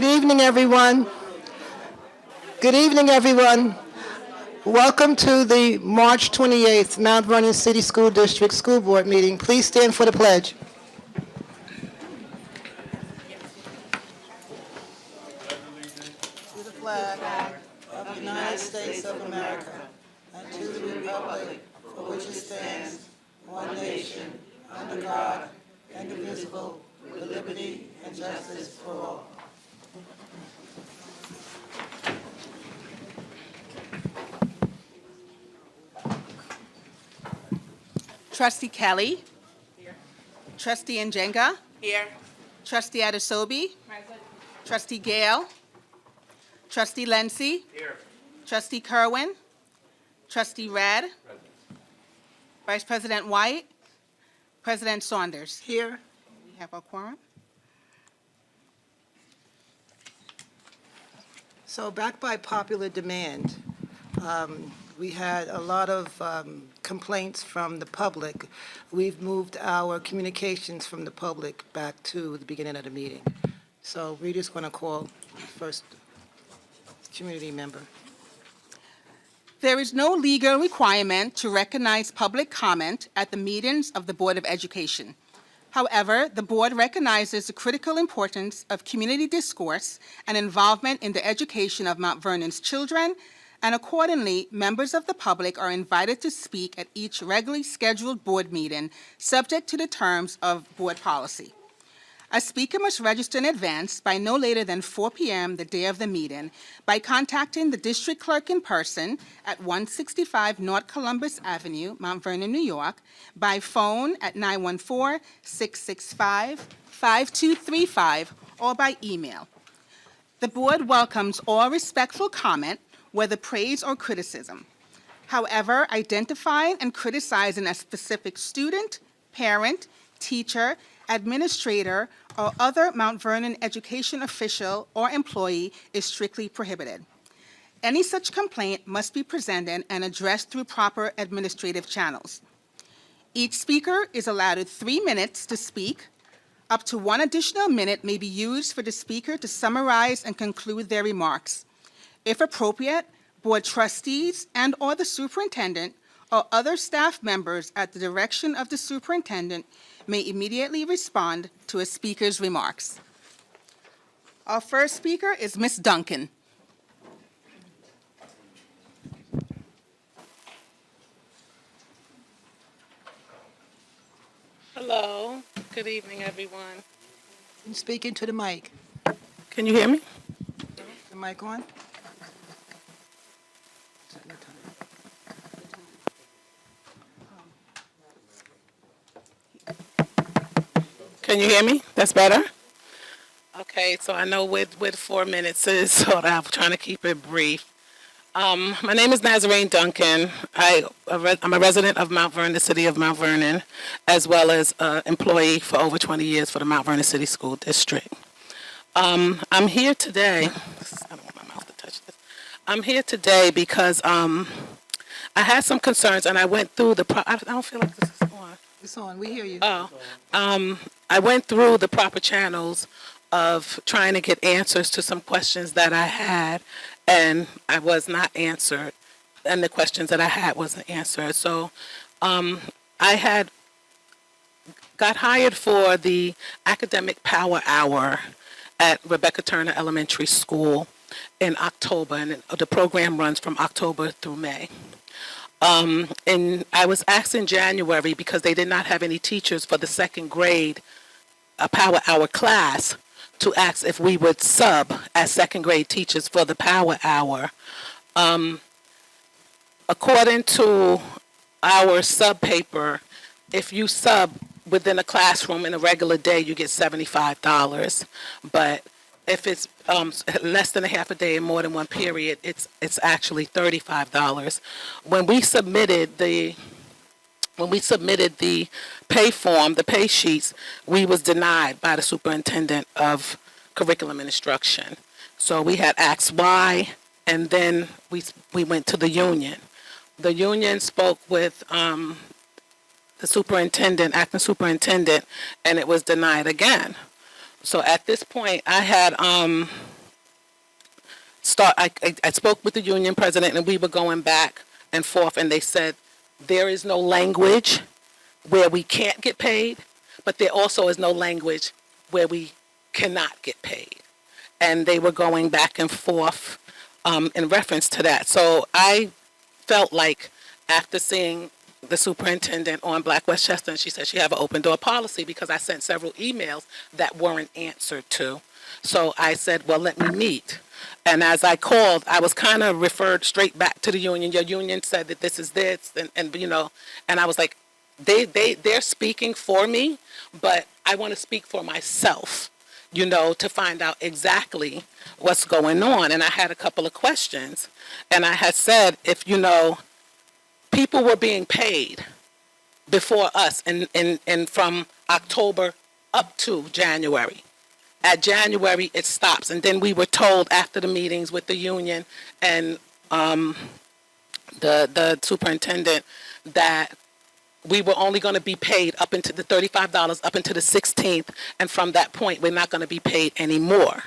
Good evening, everyone. Good evening, everyone. Welcome to the March 28th Mount Vernon City School District School Board meeting. Please stand for the pledge. To the flag of the United States of America and to the republic for which it stands, one nation, under God, indivisible, with liberty and justice for all. Trustee Kelly. Here. Trustee Njenga. Here. Trustee Adesobi. Trustee Gale. Trustee Lency. Here. Trustee Kerwin. Trustee Redd. Vice President White. President Saunders. Here. We have our quorum. So back by popular demand, we had a lot of complaints from the public. We've moved our communications from the public back to the beginning of the meeting. So we're just going to call first community member. There is no legal requirement to recognize public comment at the meetings of the Board of Education. However, the board recognizes the critical importance of community discourse and involvement in the education of Mount Vernon's children, and accordingly, members of the public are invited to speak at each regularly scheduled board meeting, subject to the terms of board policy. A speaker must register in advance by no later than 4 p.m. the day of the meeting by contacting the district clerk in person at 165 North Columbus Avenue, Mount Vernon, New York, by phone at 914-665-5235, or by email. The board welcomes all respectful comment, whether praise or criticism. However, identifying and criticizing a specific student, parent, teacher, administrator, or other Mount Vernon education official or employee is strictly prohibited. Any such complaint must be presented and addressed through proper administrative channels. Each speaker is allowed 3 minutes to speak. Up to 1 additional minute may be used for the speaker to summarize and conclude their remarks. If appropriate, board trustees and/or the superintendent or other staff members at the direction of the superintendent may immediately respond to a speaker's remarks. Our first speaker is Ms. Duncan. Hello. Good evening, everyone. Speak into the mic. Can you hear me? The mic on? Can you hear me? That's better? Okay, so I know with 4 minutes is sort of trying to keep it brief. My name is Nazarene Duncan. I'm a resident of Mount Vernon, the city of Mount Vernon, as well as an employee for over 20 years for the Mount Vernon City School District. I'm here today. I don't want my mouth to touch this. I'm here today because I had some concerns, and I went through I don't feel like this is on. It's on. We hear you. I went through the proper channels of trying to get answers to some questions that I had, and I was not answered, and the questions that I had wasn't answered. So I had got hired for the Academic Power Hour at Rebecca Turner Elementary School in October, and the program runs from October through May. And I was asked in January, because they did not have any teachers for the second grade Power Hour class, to ask if we would sub as second grade teachers for the Power Hour. According to our sub paper, if you sub within a classroom in a regular day, you get $75. But if it's less than a half a day and more than one period, it's actually $35. When we submitted the pay form, the pay sheets, we was denied by the superintendent of curriculum and instruction. So we had asked why, and then we went to the union. The union spoke with the superintendent, acting superintendent, and it was denied again. So at this point, I had I spoke with the union president, and we were going back and forth, and they said there is no language where we can't get paid, but there also is no language where we cannot get paid. And they were going back and forth in reference to that. So I felt like after seeing the superintendent on Black Westchester, and she said she have an open door policy because I sent several emails that weren't answered to. So I said, well, let me meet. And as I called, I was kind of referred straight back to the union. Your union said that this is this, and you know, and I was like, they're speaking for me, but I want to speak for myself, you know, to find out exactly what's going on. And I had a couple of questions, and I had said, if, you know, people were being paid before us and from October up to January. At January, it stops. And then we were told after the meetings with the union and the superintendent that we were only going to be paid up into the $35 up into the 16th. And from that point, we're not going to be paid anymore.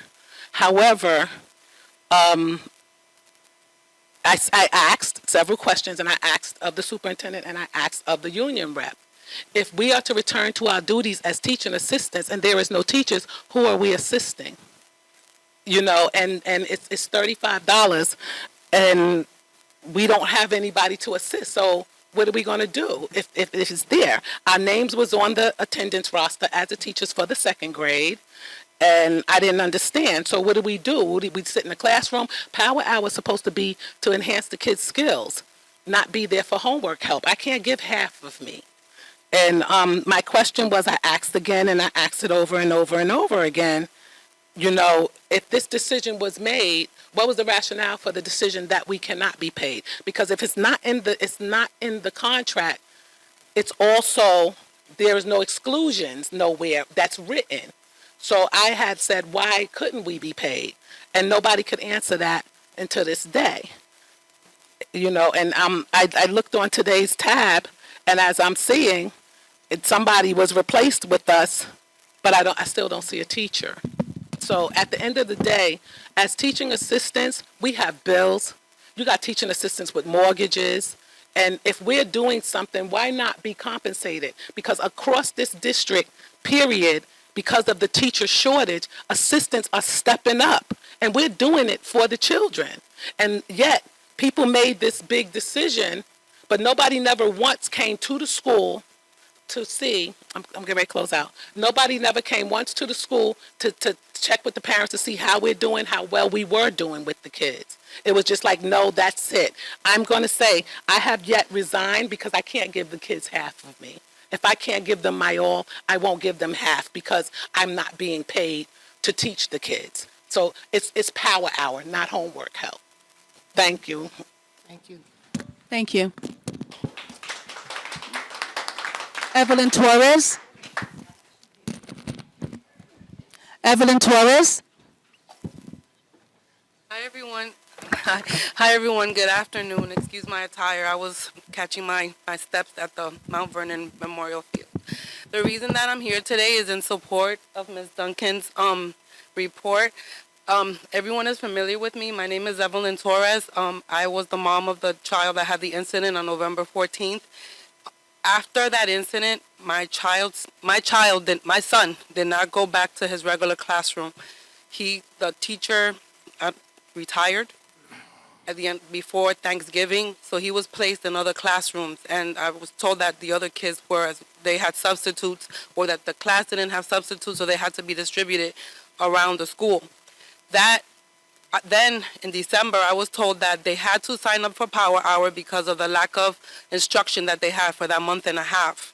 However, I asked several questions, and I asked of the superintendent and I asked of the union rep. If we are to return to our duties as teaching assistants and there is no teachers, who are we assisting? You know, and it's $35 and we don't have anybody to assist. So what are we going to do if it's there? Our names was on the attendance roster as the teachers for the second grade. And I didn't understand. So what do? We sit in the classroom? Power hour is supposed to be to enhance the kids' skills, not be there for homework help. I can't give half of me. And my question was, I asked again, and I asked it over and over and over again, you know, if this decision was made, what was the rationale for the decision that we cannot be paid? Because if it's not in the contract, it's also, there is no exclusions nowhere that's written. So I had said, why couldn't we be paid? And nobody could answer that until this day. You know, and I looked on today's tab, and as I'm seeing, somebody was replaced with us, but I still don't see a teacher. So at the end of the day, as teaching assistants, we have bills. You got teaching assistants with mortgages. And if we're doing something, why not be compensated? Because across this district, period, because of the teacher shortage, assistants are stepping up. And we're doing it for the children. And yet, people made this big decision, but nobody never once came to the school to see, I'm getting ready to close out. Nobody never came once to the school to check with the parents to see how we're doing, how well we were doing with the kids. It was just like, no, that's it. I'm going to say, I have yet resigned because I can't give the kids half of me. If I can't give them my all, I won't give them half because I'm not being paid to teach the kids. So it's power hour, not homework help. Thank you. Thank you. Thank you. Evelyn Torres. Evelyn Torres. Hi, everyone. Hi, everyone. Good afternoon. Excuse my attire. I was catching my steps at the Mount Vernon Memorial Field. The reason that I'm here today is in support of Ms. Duncan's report. Everyone is familiar with me. My name is Evelyn Torres. I was the mom of the child that had the incident on November 14th. After that incident, my son did not go back to his regular classroom. The teacher retired at the end before Thanksgiving, so he was placed in other classrooms. And I was told that the other kids they had substitutes, or that the class didn't have substitutes, so they had to be distributed around the school. Then in December, I was told that they had to sign up for Power Hour because of the lack of instruction that they had for that month and a half.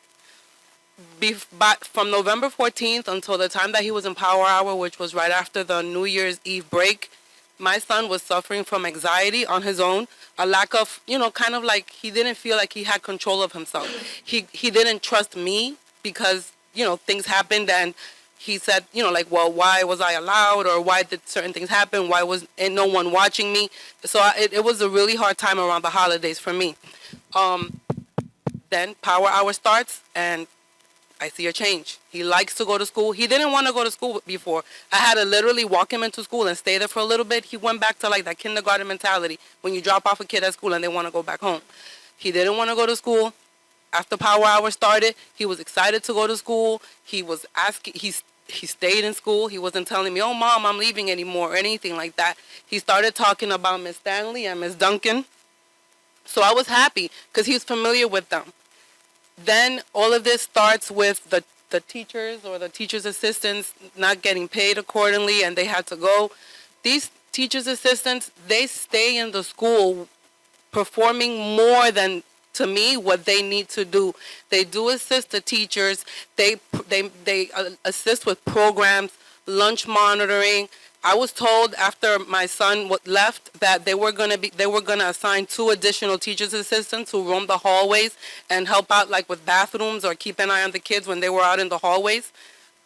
But from November 14th until the time that he was in Power Hour, which was right after the New Year's Eve break, my son was suffering from anxiety on his own, a lack of, kind of like he didn't feel like he had control of himself. He didn't trust me because, things happened, and he said, well, why was I allowed, or why did certain things happen? Why was no one watching me? So it was a really hard time around the holidays for me. Then Power Hour starts, and I see a change. He likes to go to school. He didn't want to go to school before. I had to literally walk him into school and stay there for a little bit. He went back to like that kindergarten mentality when you drop off a kid at school and they want to go back home. He didn't want to go to school. After Power Hour started, he was excited to go to school. He was asking, he stayed in school. He wasn't telling me, oh, Mom, I'm leaving anymore or anything like that. He started talking about Miss Stanley and Miss Duncan. So I was happy because he was familiar with them. Then all of this starts with the teachers or the teachers' assistants not getting paid accordingly, and they had to go. These teachers' assistants, they stay in the school performing more than, to me, what they need to do. They do assist the teachers. They assist with programs, lunch monitoring. I was told after my son left that they were gonna assign 2 additional teachers assistants who roam the hallways and help out like with bathrooms or keep an eye on the kids when they were out in the hallways.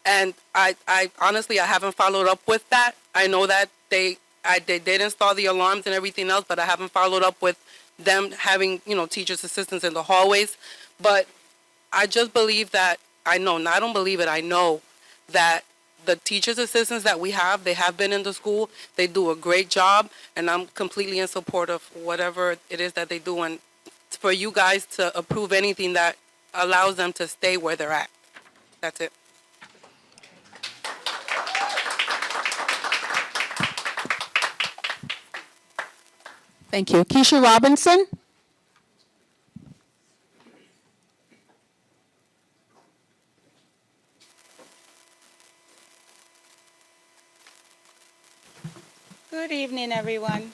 And I honestly, I haven't followed up with that. I know that they did install the alarms and everything else, but I haven't followed up with them having, teachers assistants in the hallways. But I just believe that, I know that the teachers assistants that we have, they have been in the school, they do a great job, and I'm completely in support of whatever it is that they do, and for you guys to approve anything that allows them to stay where they're at. That's it. Thank you. Keisha Robinson? Good evening, everyone.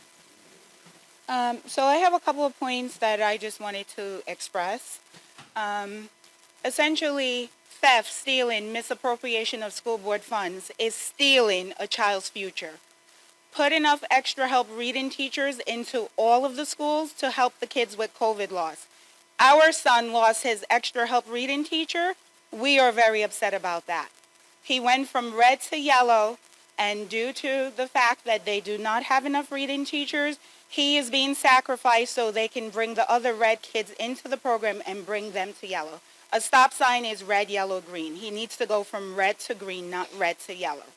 So I have a couple of points that I just wanted to express. Essentially, theft, stealing, misappropriation of school board funds is stealing a child's future. Put enough extra help reading teachers into all of the schools to help the kids with COVID loss. Our son lost his extra help reading teacher. We are very upset about that. He went from red to yellow, and due to the fact that they do not have enough reading teachers, he is being sacrificed so they can bring the other red kids into the program and bring them to yellow. A stop sign is red, yellow, green. He needs to go from red to green, not red to yellow.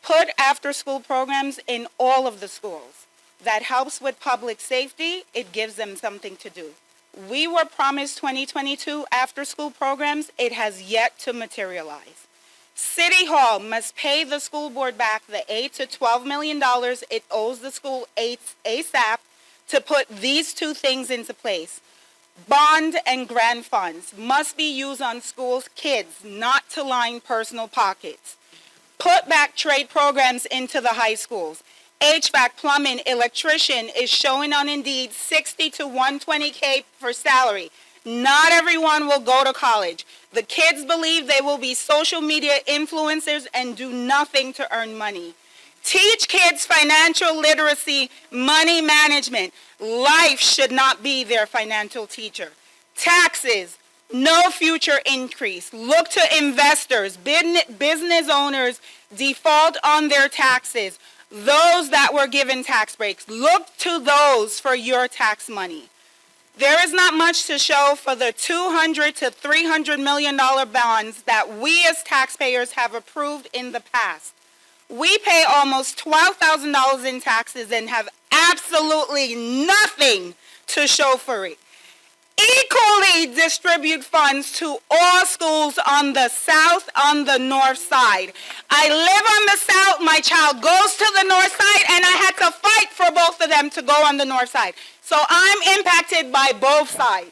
Put after-school programs in all of the schools. That helps with public safety. It gives them something to do. We were promised 2022 after-school programs. It has yet to materialize. City Hall must pay the school board back the $8 to $12 million it owes the school ASAP to put these 2 things into place. Bond and grant funds must be used on schools' kids, not to line personal pockets. Put back trade programs into the high schools. HVAC, plumbing, electrician is showing on Indeed 60 to 120K for salary. Not everyone will go to college. The kids believe they will be social media influencers and do nothing to earn money. Teach kids financial literacy, money management. Life should not be their financial teacher. Taxes, no future increase. Look to investors, business owners default on their taxes. Those that were given tax breaks, look to those for your tax money. There is not much to show for the $200 to $300 million bonds that we as taxpayers have approved in the past. We pay almost $12,000 in taxes and have absolutely nothing to show for it. Equally distribute funds to all schools on the south, on the north side. I live on the south, my child goes to the north side, and I had to fight for both of them to go on the north side. So I'm impacted by both sides.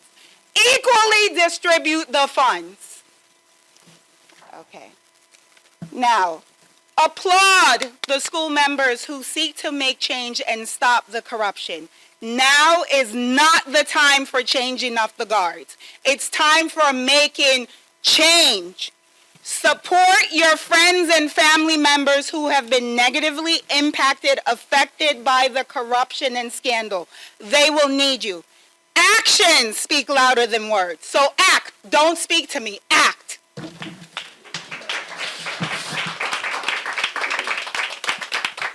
Equally distribute the funds. Okay. Now, applaud the school members who seek to make change and stop the corruption. Now is not the time for changing off the guards. It's time for making change. Support your friends and family members who have been negatively impacted, affected by the corruption and scandal. They will need you. Actions speak louder than words. So act. Don't speak to me. Act.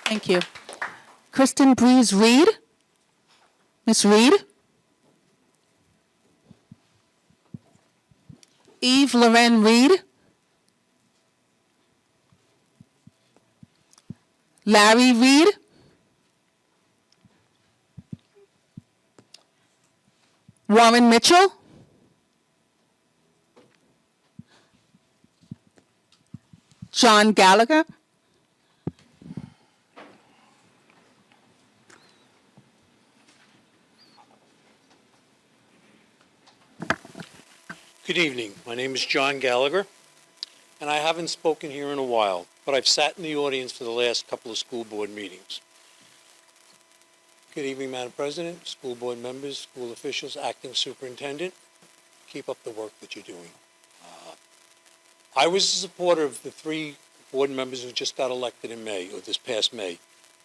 Thank you. Kristen Breeze Reed? Ms. Reed? Eve Loren Reed, Larry Reed, Warren Mitchell, John Gallagher, Good evening. My name is John Gallagher, and I haven't spoken here in a while, but I've sat in the audience for the last couple of school board meetings. Good evening, Madam President, school board members, school officials, acting superintendent. Keep up the work that you're doing. I was a supporter of the 3 board members who just got elected in May, or this past May,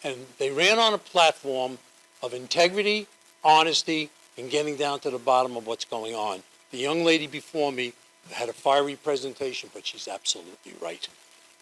and they ran on a platform of integrity, honesty, and getting down to the bottom of what's going on. The young lady before me had a fiery presentation, but she's absolutely right.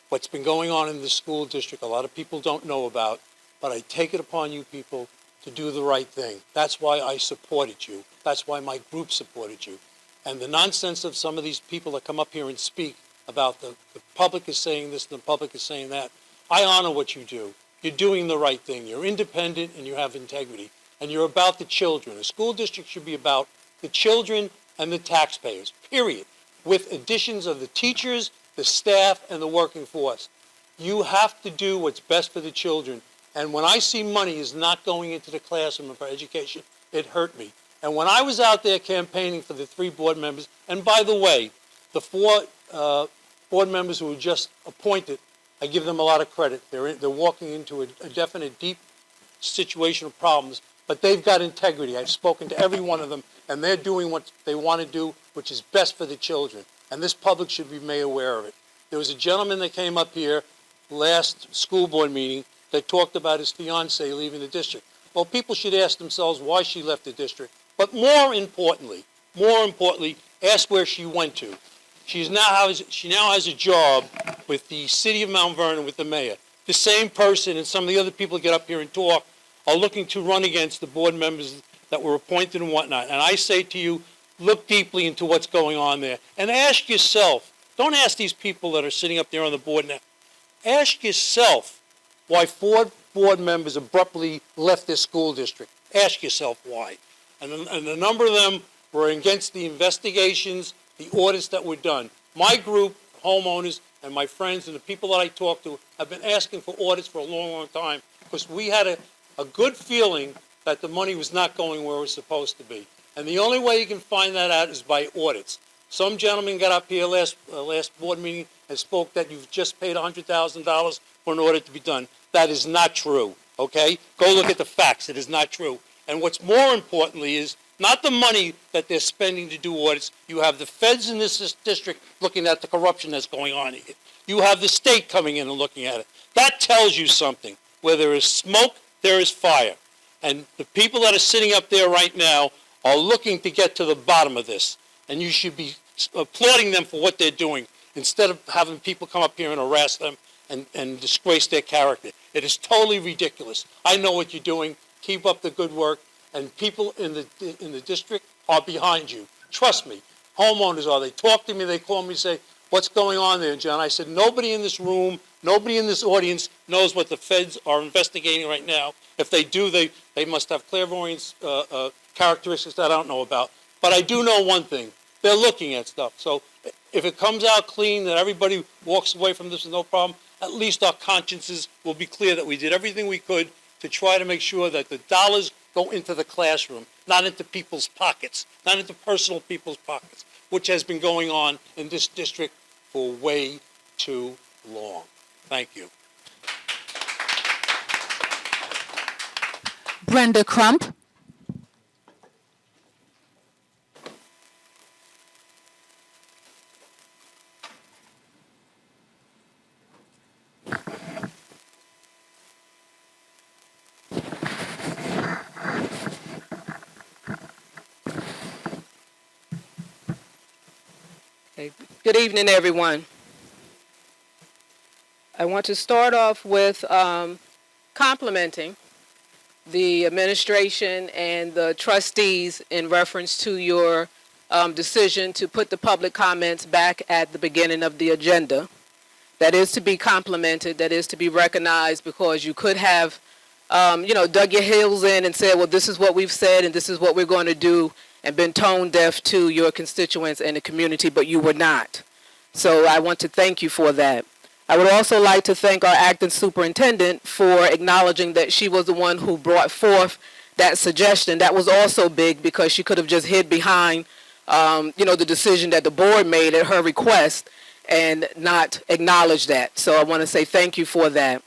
What's been going on in the school district, a lot of people don't know about, but I take it upon you people to do the right thing. That's why I supported you. That's why my group supported you. And the nonsense of some of these people that come up here and speak about the public is saying this and the public is saying that, I honor what you do. You're doing the right thing. You're independent and you have integrity. And you're about the children. A school district should be about the children and the taxpayers, period, with additions of the teachers, the staff, and the working force. You have to do what's best for the children. And when I see money is not going into the classroom for education, it hurt me. And when I was out there campaigning for the 3 board members, and by the way, the 4 board members who were just appointed, I give them a lot of credit. They're walking into a definite, deep situation of problems, but they've got integrity. I've spoken to every one of them, and they're doing what they want to do, which is best for the children. And this public should be made aware of it. There was a gentleman that came up here last school board meeting that talked about his fiancée leaving the district. Well, people should ask themselves why she left the district. But more importantly, ask where she went to. She now has a job with the city of Mount Vernon with the mayor. The same person and some of the other people that get up here and talk are looking to run against the board members that were appointed and whatnot. And I say to you, look deeply into what's going on there. And ask yourself, don't ask these people that are sitting up there on the board now, ask yourself why 4 board members abruptly left this school district. Ask yourself why. And a number of them were against the investigations, the audits that were done. My group, homeowners, and my friends and the people that I talk to have been asking for audits for a long, long time because we had a good feeling that the money was not going where it was supposed to be. And the only way you can find that out is by audits. Some gentleman got up here last board meeting and spoke that you've just paid $100,000 for an audit to be done. That is not true, okay? Go look at the facts. It is not true. And what's more importantly is not the money that they're spending to do audits. You have the feds in this district looking at the corruption that's going on here. You have the state coming in and looking at it. That tells you something. Where there is smoke, there is fire. And the people that are sitting up there right now are looking to get to the bottom of this. And you should be applauding them for what they're doing instead of having people come up here and harass them and disgrace their character. It is totally ridiculous. I know what you're doing. Keep up the good work. And people in the district are behind you. Trust me. Homeowners are. They talk to me. They call me and say, what's going on there, John? I said, nobody in this room, nobody in this audience knows what the feds are investigating right now. If they do, they must have clairvoyance characteristics that I don't know about. But I do know one thing. They're looking at stuff. So if it comes out clean, that everybody walks away from this with no problem, at least our consciences will be clear that we did everything we could to try to make sure that the dollars go into the classroom, not into people's pockets, not into personal people's pockets, which has been going on in this district for way too long. Thank you. Brenda Crump, Okay. Good evening, everyone. I want to start off with complimenting the administration and the trustees in reference to your decision to put the public comments back at the beginning of the agenda. That is to be complimented, that is to be recognized, because you could have, dug your heels in and said, well, this is what we've said and this is what we're going to do, and been tone deaf to your constituents and the community, but you were not. So I want to thank you for that. I would also like to thank our acting superintendent for acknowledging that she was the one who brought forth that suggestion. That was also big, because she could have just hid behind, the decision that the board made at her request and not acknowledge that. So I want to say thank you for that.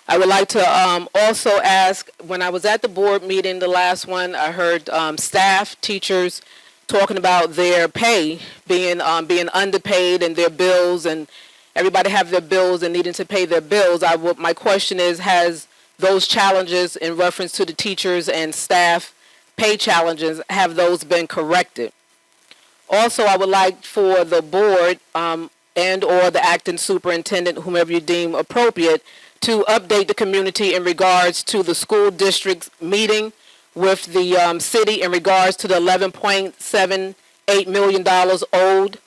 I would like to also ask, when I was at the board meeting, the last one, I heard staff, teachers talking about their pay being underpaid and their bills, and everybody have their bills and needing to pay their bills. My question is, has those challenges in reference to the teachers and staff pay challenges, have those been corrected? Also, I would like for the board and or the acting superintendent, whomever you deem appropriate, to update the community in regards to the school district's meeting with the city in regards to the $11.78 million owed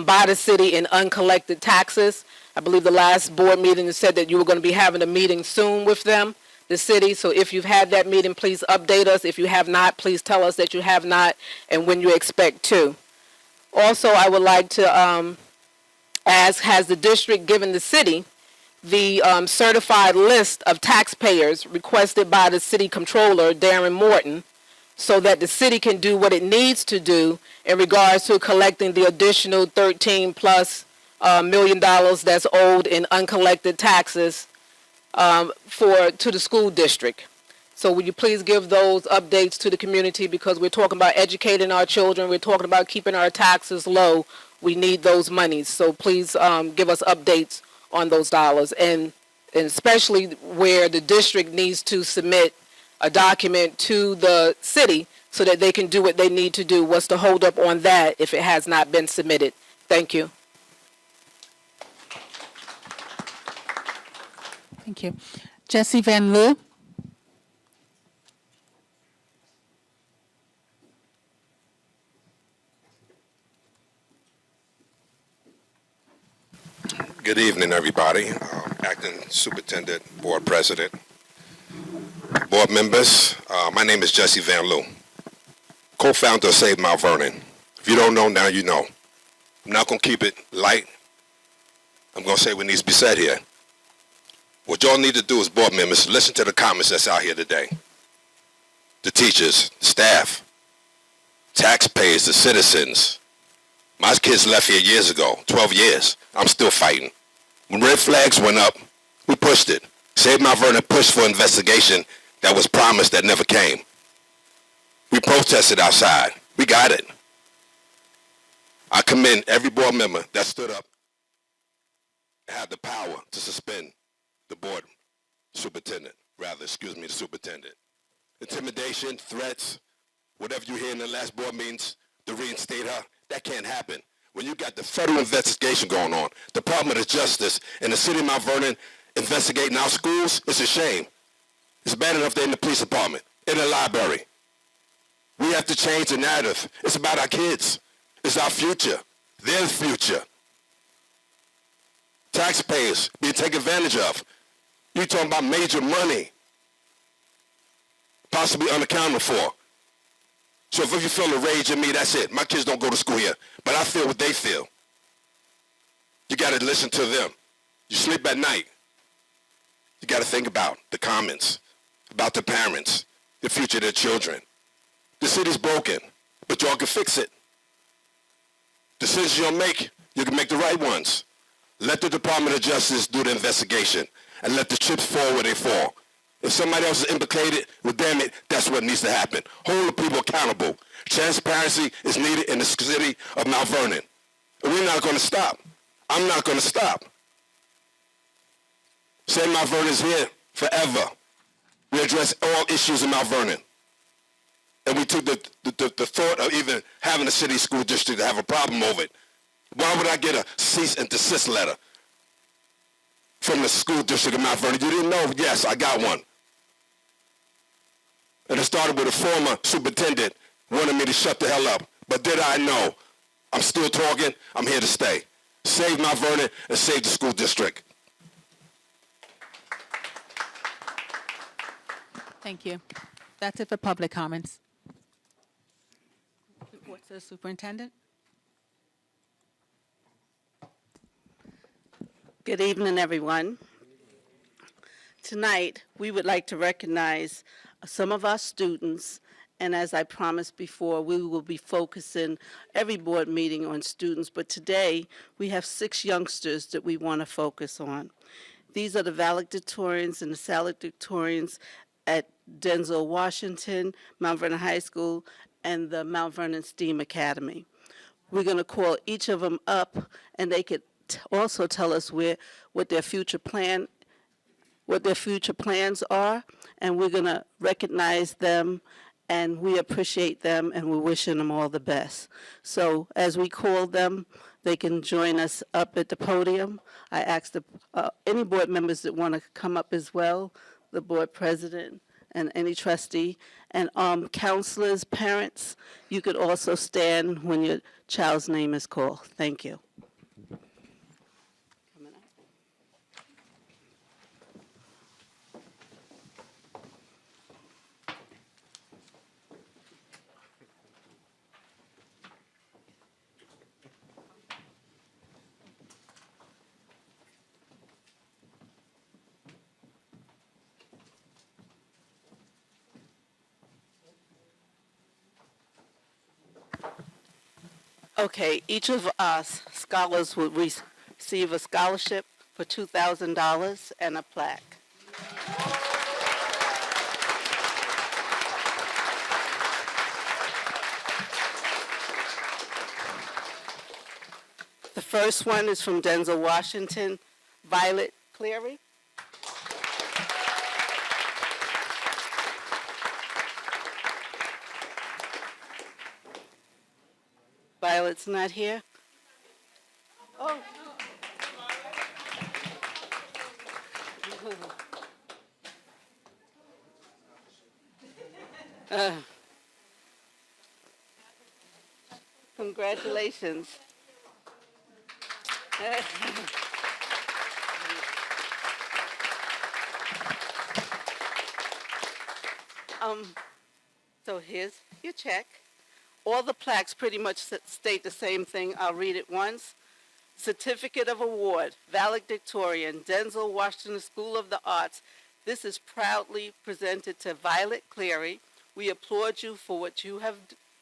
by the city in uncollected taxes. I believe the last board meeting said that you were going to be having a meeting soon with them, the city. So if you've had that meeting, please update us. If you have not, please tell us that you have not and when you expect to. Also, I would like to ask, has the district given the city the certified list of taxpayers requested by the city controller, Darren Morton, so that the city can do what it needs to do in regards to collecting the additional $13+ million that's owed in uncollected taxes to the school district? So will you please give those updates to the community, because we're talking about educating our children, we're talking about keeping our taxes low. We need those monies. So please give us updates on those dollars, and especially where the district needs to submit a document to the city so that they can do what they need to do. What's the holdup on that if it has not been submitted? Thank you. Thank you. Jesse Van Loo. Good evening, everybody. Acting Superintendent, Board President, Board members. My name is Jesse Van Loo, co-founder of Save Mount Vernon. If you don't know, now you know. I'm not going to keep it light. I'm going to say what needs to be said here. What y'all need to do as board members, listen to the comments that's out here today. The teachers, the staff, taxpayers, the citizens. My kids left here years ago, 12 years. I'm still fighting. When red flags went up, we pushed it. Save Mount Vernon pushed for investigation that was promised that never came. We protested outside. We got it. I commend every board member that stood up and had the power to suspend the board superintendent, the superintendent. Intimidation, threats, whatever you hear in the last board meetings to reinstate her, that can't happen. When you got the federal investigation going on, Department of Justice and the city of Mount Vernon investigating our schools, it's a shame. It's bad enough they're in the police department, in the library. We have to change the narrative. It's about our kids. It's our future, their future. Taxpayers being taken advantage of. You're talking about major money, possibly unaccounted for. So if you feel a rage in me, that's it. My kids don't go to school here, but I feel what they feel. You got to listen to them. You sleep at night. You got to think about the comments, about the parents, the future of their children. The city's broken, but y'all can fix it. Decisions you'll make, you can make the right ones. Let the Department of Justice do the investigation and let the chips fall where they fall. If somebody else is implicated, well, damn it, that's what needs to happen. Hold the people accountable. Transparency is needed in the city of Mount Vernon. And we're not going to stop. I'm not going to stop. Save Mount Vernon is here forever. We address all issues in Mount Vernon. And we took the thought of even having a city school district to have a problem over it. Why would I get a cease and desist letter from the school district of Mount Vernon? You didn't know? Yes, I got one. And it started with a former superintendent wanting me to shut the hell up But did I know? I'm still talking. I'm here to stay. Save Mount Vernon and save the school district. Thank you. That's it for public comments. Reports to the superintendent. Good evening, everyone. Tonight, we would like to recognize some of our students, and as I promised before, we will be focusing every board meeting on students, but today we have 6 youngsters that we want to focus on. These are the valedictorians and the salutatorians at Denzel Washington, Mount Vernon High School, and the Mount Vernon STEAM Academy. We're going to call each of them up, and they could also tell us what their future plans are, and we're going to recognize them, and we appreciate them, and we're wishing them all the best. So as we call them, they can join us up at the podium. I asked any board members that want to come up as well, the board president and any trustee, and counselors, parents, you could also stand when your child's name is called. Thank you. Okay, each of us scholars will receive a scholarship for $2,000 and a plaque. The first one is from Denzel Washington, Violet Cleary. Violet's not here? Oh. Congratulations. So here's your check. All the plaques pretty much state the same thing. I'll read it once. Certificate of Award, Valedictorian, Denzel Washington School of the Arts. This is proudly presented to Violet Cleary. We applaud you for what you have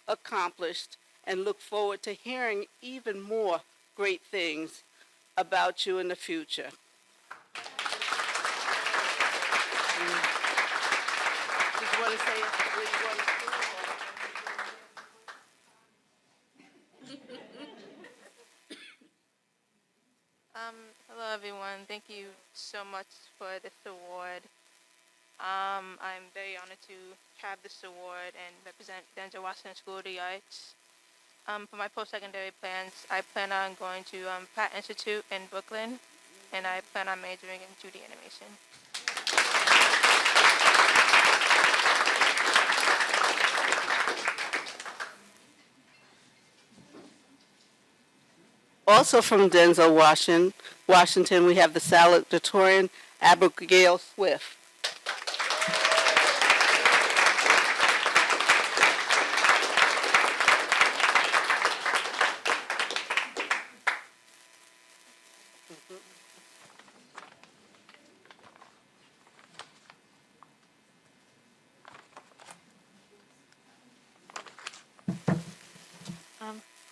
accomplished and look forward to hearing even more great things about you in the future. Did you want to say where you want to school? Hello everyone. Thank you so much for this award. I'm very honored to have this award and represent Denzel Washington School of the Arts. For my post-secondary plans, I plan on going to Pratt Institute in Brooklyn, and I plan on majoring in 2D animation. Also from Denzel Washington, we have the salutatorian, Abigail Swift.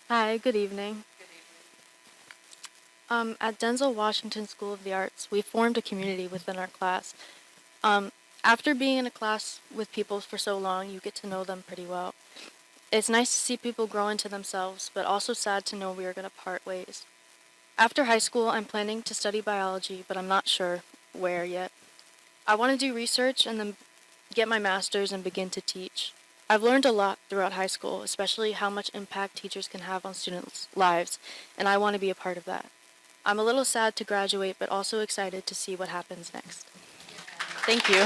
Hi, good evening. At Denzel Washington School of the Arts, we formed a community within our class. After being in a class with people for so long, you get to know them pretty well. It's nice to see people grow into themselves, but also sad to know we are going to part ways. After high school, I'm planning to study biology, but I'm not sure where yet. I want to do research and then get my master's and begin to teach. I've learned a lot throughout high school, especially how much impact teachers can have on students' lives, and I want to be a part of that. I'm a little sad to graduate, but also excited to see what happens next. Thank you.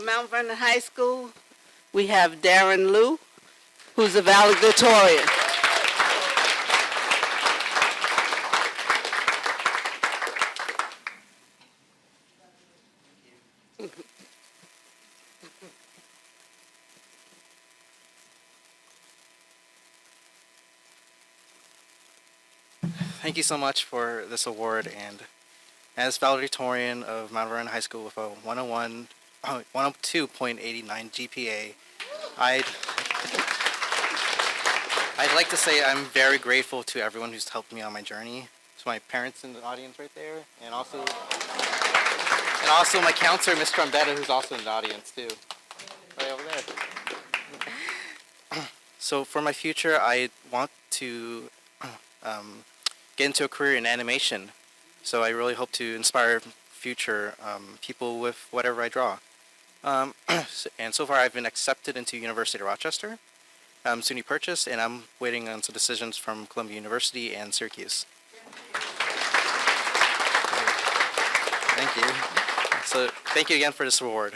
Mount Vernon High School, we have Darren Liu, who's a valedictorian. Thank you so much for this award, and as valedictorian of Mount Vernon High School with a 102.89 GPA, I'd like to say I'm very grateful to everyone who's helped me on my journey. To my parents in the audience right there, and also my counselor, Ms. Trombetta, who's also in the audience too, right over there. So for my future, I want to get into a career in animation. So I really hope to inspire future people with whatever I draw. And so far, I've been accepted into University of Rochester, SUNY Purchase, and I'm waiting on some decisions from Columbia University and Syracuse. Thank you. So thank you again for this award.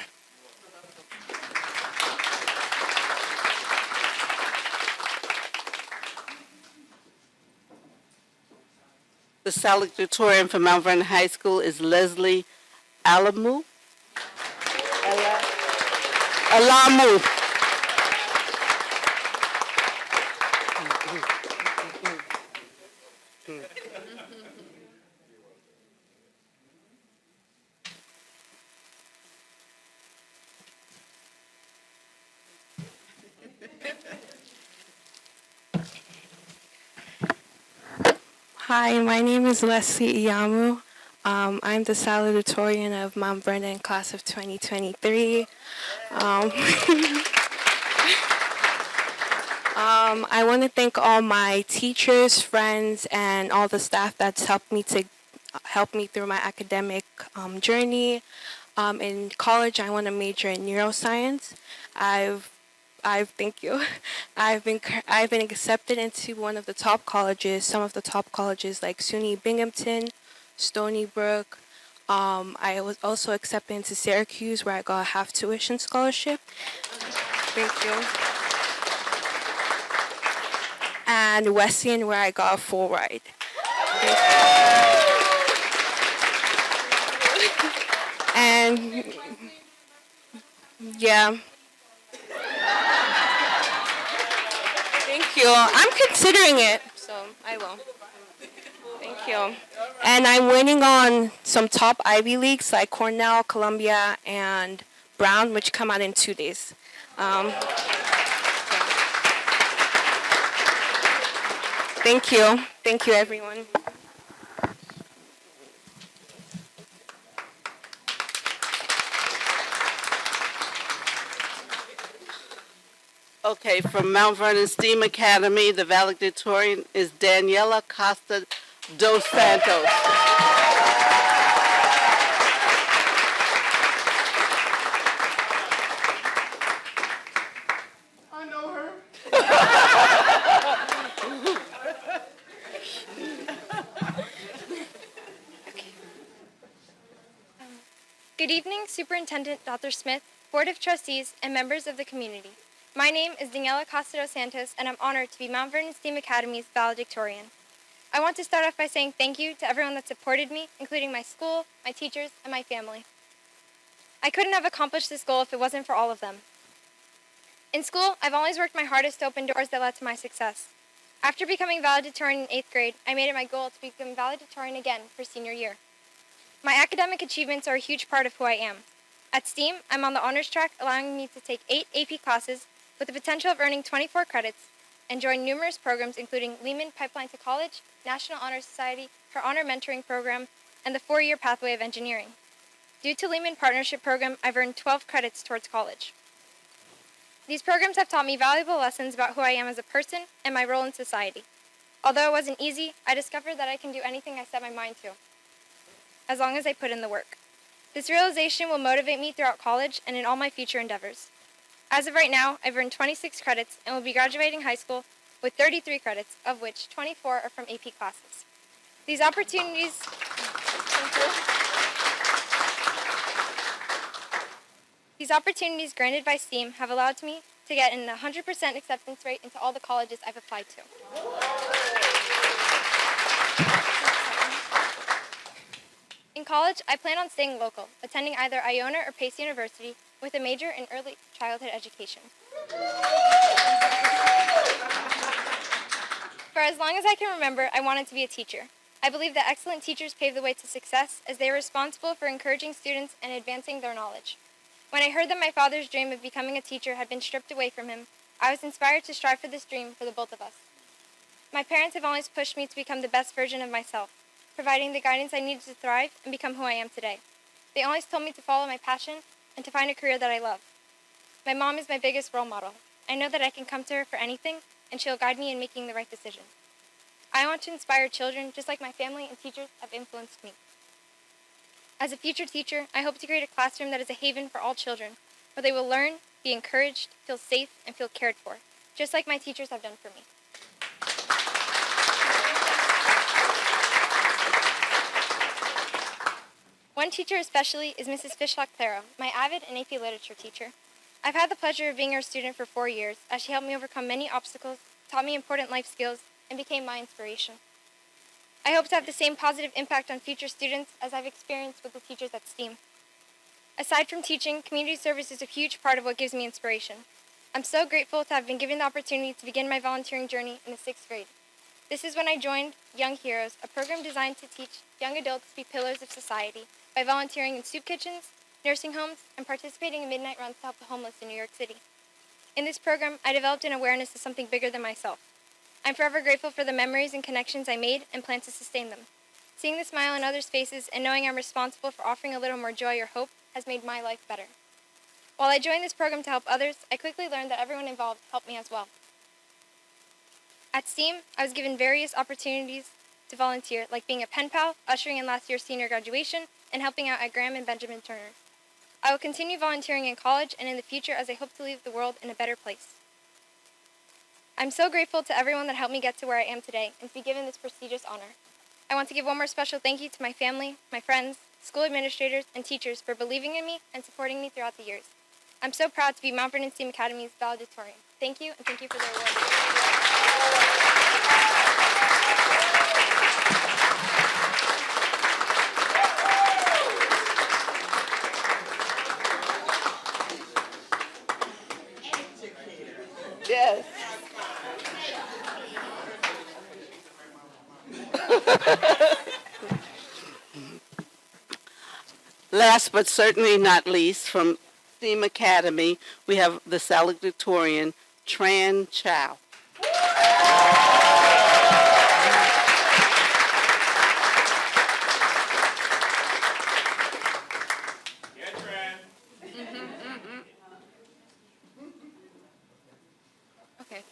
The valedictorian for Mount Vernon High School is Leslie Alamu. Alamu. Hi, my name is Leslie Iyamu. I'm the salutatorian of Mount Vernon class of 2023. I want to thank all my teachers, friends, and all the staff that's helped me through my academic journey. In college, I want to major in neuroscience. Thank you. I've been accepted into some of the top colleges like SUNY Binghamton, Stony Brook. I was also accepted into Syracuse, where I got a half tuition scholarship. Thank you. And Wesleyan, where I got a full ride. And yeah. Thank you. I'm considering it, so I will. Thank you. And I'm winning on some top Ivy Leagues like Cornell, Columbia, and Brown, which come out in 2 days. Thank you. Thank you, everyone. Okay, from Mount Vernon STEAM Academy, the valedictorian is Daniela Costa dos Santos. I know her. Good evening, Superintendent Dr. Smith, Board of Trustees, and members of the community. My name is Daniela Costa dos Santos, and I'm honored to be Mount Vernon STEAM Academy's valedictorian. I want to start off by saying thank you to everyone that supported me, including my school, my teachers, and my family. I couldn't have accomplished this goal if it wasn't for all of them. In school, I've always worked my hardest to open doors that led to my success. After becoming valedictorian in 8th grade, I made it my goal to become valedictorian again for senior year. My academic achievements are a huge part of who I am. At STEAM, I'm on the honors track, allowing me to take 8 AP classes with the potential of earning 24 credits and join numerous programs including Lehman Pipeline to College, National Honor Society, her Honor Mentoring Program, and the 4-year Pathway of Engineering. Due to Lehman Partnership Program, I've earned 12 credits towards college. These programs have taught me valuable lessons about who I am as a person and my role in society. Although it wasn't easy, I discovered that I can do anything I set my mind to, as long as I put in the work. This realization will motivate me throughout college and in all my future endeavors. As of right now, I've earned 26 credits and will be graduating high school with 33 credits, of which 24 are from AP classes. These opportunities... These opportunities granted by STEAM have allowed me to get an 100% acceptance rate into all the colleges I've applied to. In college, I plan on staying local, attending either Iona or Pace University with a major in early childhood education. For as long as I can remember, I wanted to be a teacher. I believe that excellent teachers pave the way to success as they are responsible for encouraging students and advancing their knowledge. When I heard that my father's dream of becoming a teacher had been stripped away from him, I was inspired to strive for this dream for the both of us. My parents have always pushed me to become the best version of myself, providing the guidance I needed to thrive and become who I am today. They always told me to follow my passion and to find a career that I love. My mom is my biggest role model. I know that I can come to her for anything, and she'll guide me in making the right decision. I want to inspire children just like my family and teachers have influenced me. As a future teacher, I hope to create a classroom that is a haven for all children, where they will learn, be encouraged, feel safe, and feel cared for, just like my teachers have done for me. One teacher especially is Mrs. Fishlock-Claro, my avid and AP literature teacher. I've had the pleasure of being her student for 4 years, as she helped me overcome many obstacles, taught me important life skills, and became my inspiration. I hope to have the same positive impact on future students as I've experienced with the teachers at STEAM. Aside from teaching, community service is a huge part of what gives me inspiration. I'm so grateful to have been given the opportunity to begin my volunteering journey in the 6th grade. This is when I joined Young Heroes, a program designed to teach young adults to be pillars of society by volunteering in soup kitchens, nursing homes, and participating in midnight runs to help the homeless in New York City. In this program, I developed an awareness of something bigger than myself. I'm forever grateful for the memories and connections I made and plan to sustain them. Seeing the smile on others' faces and knowing I'm responsible for offering a little more joy or hope has made my life better. While I joined this program to help others, I quickly learned that everyone involved helped me as well. At STEAM, I was given various opportunities to volunteer, like being a pen pal, ushering in last year's senior graduation, and helping out at Graham and Benjamin Turner. I will continue volunteering in college and in the future as I hope to leave the world in a better place. I'm so grateful to everyone that helped me get to where I am today and to be given this prestigious honor. I want to give one more special thank you to my family, my friends, school administrators, and teachers for believing in me and supporting me throughout the years. I'm so proud to be Mount Vernon STEAM Academy's valedictorian. Thank you, and thank you for the award. Yes. Last but certainly not least, from STEAM Academy, we have the valedictorian, Tran Chow. Okay.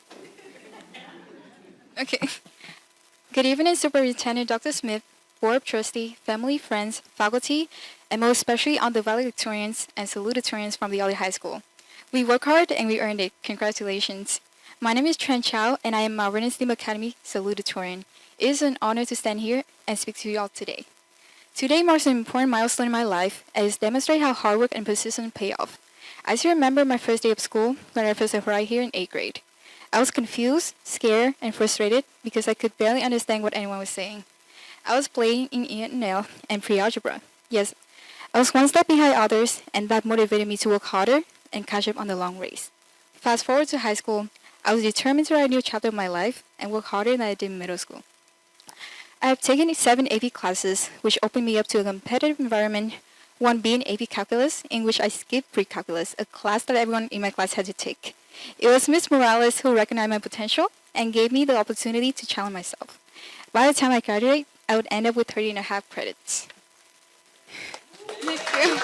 Okay. Good evening, Superintendent Dr. Smith, Board Trustee, family, friends, faculty, and most especially on the valedictorians and salutatorians from the early high school. We work hard and we earned it. Congratulations. My name is Tran Chow, and I am Mount Vernon STEAM Academy salutatorian. It is an honor to stand here and speak to you all today. Today marks an important milestone in my life as it demonstrates how hard work and persistence pay off. I still remember my first day of school when I first arrived here in 8th grade. I was confused, scared, and frustrated because I could barely understand what anyone was saying. I was playing in E&L and pre-algebra. Yes, I was one step behind others, and that motivated me to work harder and catch up on the long race. Fast forward to high school, I was determined to write a new chapter of my life and work harder than I did in middle school. I have taken 7 AP classes, which opened me up to a competitive environment, one being AP Calculus, in which I skipped pre-calculus, a class that everyone in my class had to take. It was Ms. Morales who recognized my potential and gave me the opportunity to challenge myself. By the time I graduate, I would end up with 30.5 credits. Thank you.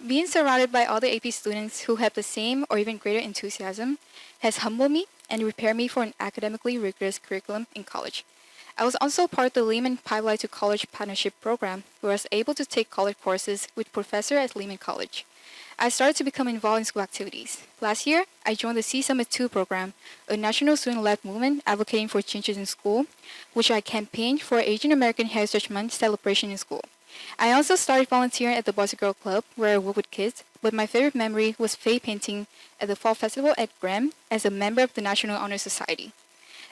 Being surrounded by other AP students who have the same or even greater enthusiasm has humbled me and prepared me for an academically rigorous curriculum in college. I was also part of the Lehman Pipeline to College Partnership Program, where I was able to take college courses with professors at Lehman College. I started to become involved in school activities. Last year, I joined the Sea Summit 2 program, a national student-led movement advocating for changes in school, which I campaigned for Asian American Heritage Month celebration in school. I also started volunteering at the Boys and Girls Club, where I work with kids, but my favorite memory was fade painting at the Fall Festival at Graham as a member of the National Honor Society.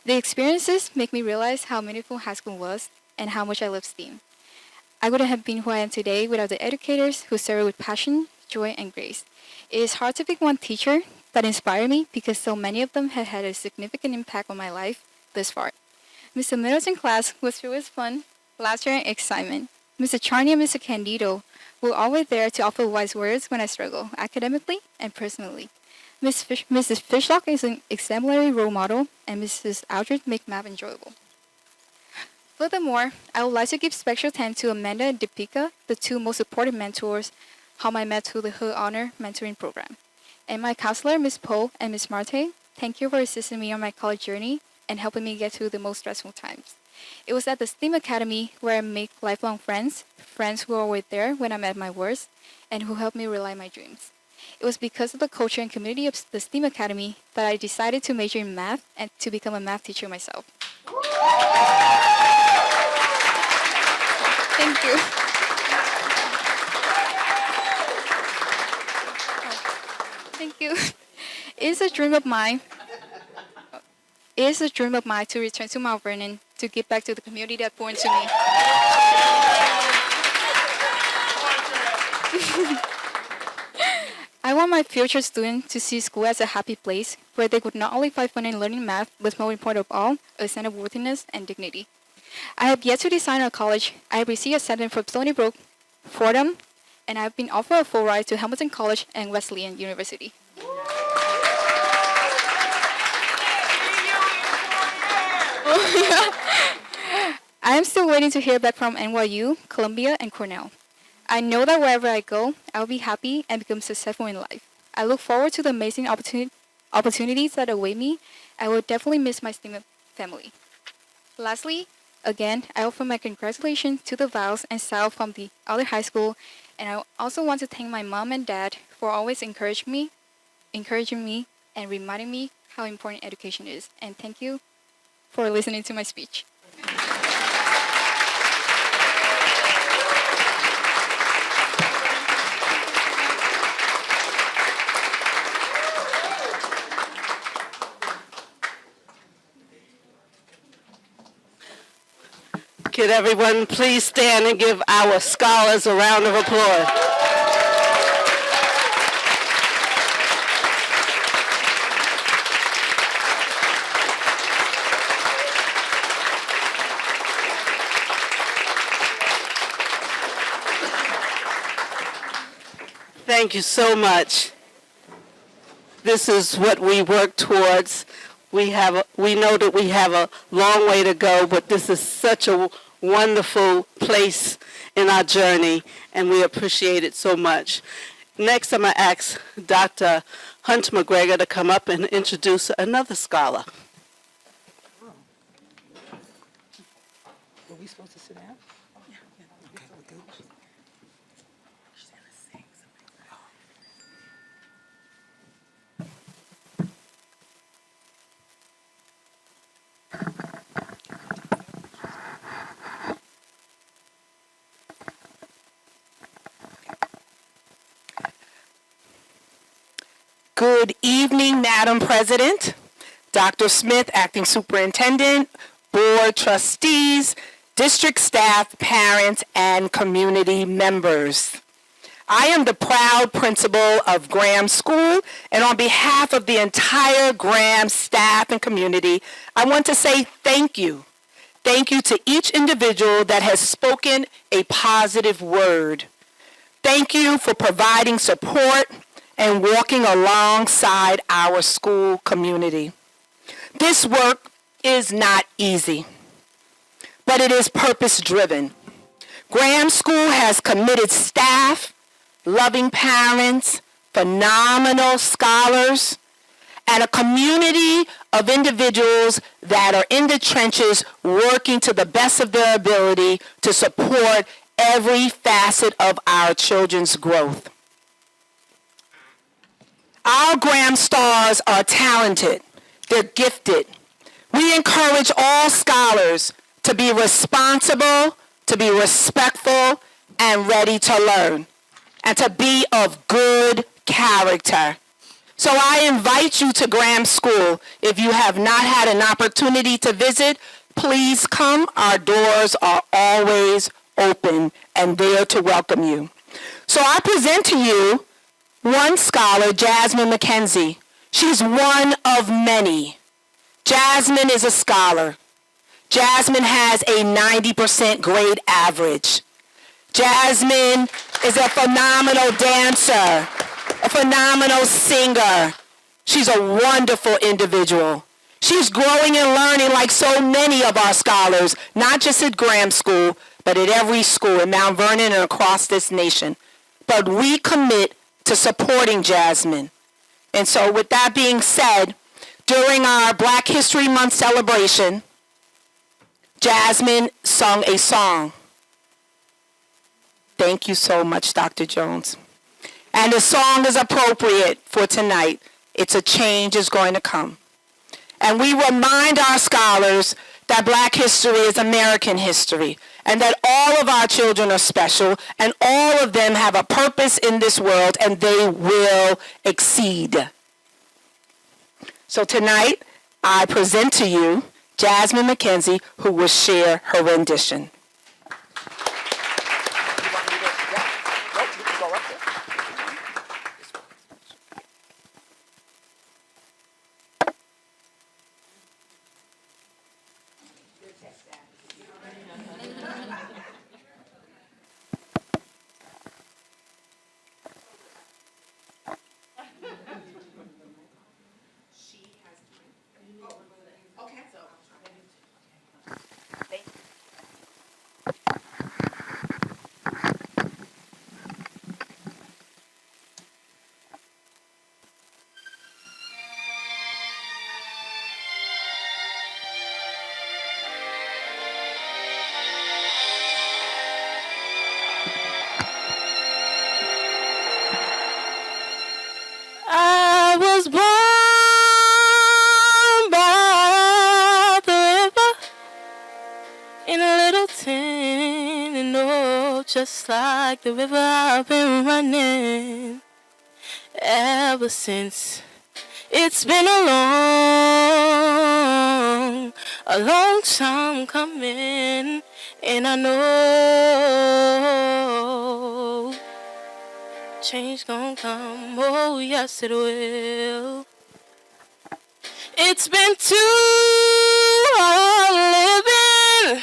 The experiences make me realize how meaningful high school was and how much I love STEAM. I wouldn't have been who I am today without the educators who served with passion, joy, and grace. It is hard to pick one teacher that inspired me because so many of them have had a significant impact on my life thus far. Mr. Middleton's class was filled with fun, laughter, and excitement. Mr. Charney and Mr. Candido were always there to offer wise words when I struggle, academically and personally. Mrs. Fishlock is an exemplary role model, and Mrs. Aldred make math enjoyable. Furthermore, I would like to give special thanks to Amanda and Deepika, the two most supportive mentors, whom I met through the Her Honor mentoring program. And my counselor, Ms. Poe and Ms. Marte, thank you for assisting me on my college journey and helping me get through the most stressful times. It was at the STEAM Academy where I made lifelong friends, friends who were always there when I'm at my worst, and who helped me realize my dreams. It was because of the culture and community of the STEAM Academy that I decided to major in math and to become a math teacher myself. Thank you. Thank you. It is a dream of mine. It is a dream of mine to return to Mount Vernon to give back to the community that poured into me. I want my future students to see school as a happy place where they could not only find fun in learning math, but more important of all, a sense of worthiness and dignity. I have yet to decide on college. I have received a sentence from Stony Brook, Fordham, and I have been offered a full ride to Hamilton College and Wesleyan University. I am still waiting to hear back from NYU, Columbia, and Cornell. I know that wherever I go, I will be happy and become successful in life. I look forward to the amazing opportunities that await me. I will definitely miss my STEAM family. Lastly, again, I offer my congratulations to the Vows and Sal from the other high school, and I also want to thank my mom and dad for always encouraging me, and reminding me how important education is. And thank you for listening to my speech. Could everyone please stand and give our scholars a round of applause? Thank you so much. This is what we work towards. We know that we have a long way to go, but this is such a wonderful place in our journey, and we appreciate it so much. Next, I'm going to ask Dr. Hunt McGregor to come up and introduce another scholar. Were we supposed to sit down? Okay, we're good. Good evening, Madam President, Dr. Smith, Acting Superintendent, Board Trustees, District staff, parents, and community members. I am the proud principal of Graham School, and on behalf of the entire Graham staff and community, I want to say thank you. Thank you to each individual that has spoken a positive word. Thank you for providing support and walking alongside our school community. This work is not easy, but it is purpose-driven. Graham School has committed staff, loving parents, phenomenal scholars, and a community of individuals that are in the trenches working to the best of their ability to support every facet of our children's growth. Our Graham Stars are talented. They're gifted. We encourage all scholars to be responsible, to be respectful, and ready to learn, and to be of good character. So I invite you to Graham School. If you have not had an opportunity to visit, please come. Our doors are always open and there to welcome you. So I present to you one scholar, Jasmine McKenzie. She's one of many. Jasmine is a scholar. Jasmine has a 90% grade average. Jasmine is a phenomenal dancer, a phenomenal singer. She's a wonderful individual. She's growing and learning like so many of our scholars, not just at Graham School, but at every school in Mount Vernon and across this nation. But we commit to supporting Jasmine. And so with that being said, during our Black History Month celebration, Jasmine sung a song. Thank you so much, Dr. Jones. And the song is appropriate for tonight. It's A Change Is Going to Come. And we remind our scholars that Black history is American history, and that all of our children are special, and all of them have a purpose in this world, and they will exceed. So tonight, I present to you Jasmine McKenzie, who will share her rendition. I was born by the river in a little tin, and oh, just like the river I've been running ever since. It's been a long time coming, and I know change gonna come, oh yes it will. It's been too hard living,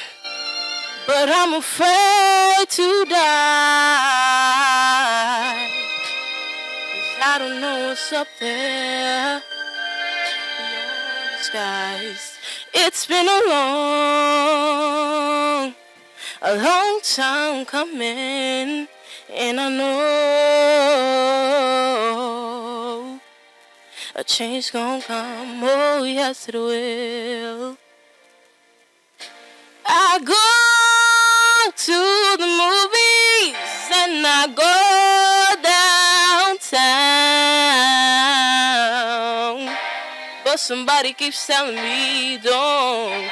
but I'm afraid to die, 'cause I don't know what's up there beyond the skies. It's been a long time coming, and I know a change gonna come, oh yes it will. I go to the movies and I go downtown, but somebody keeps telling me don't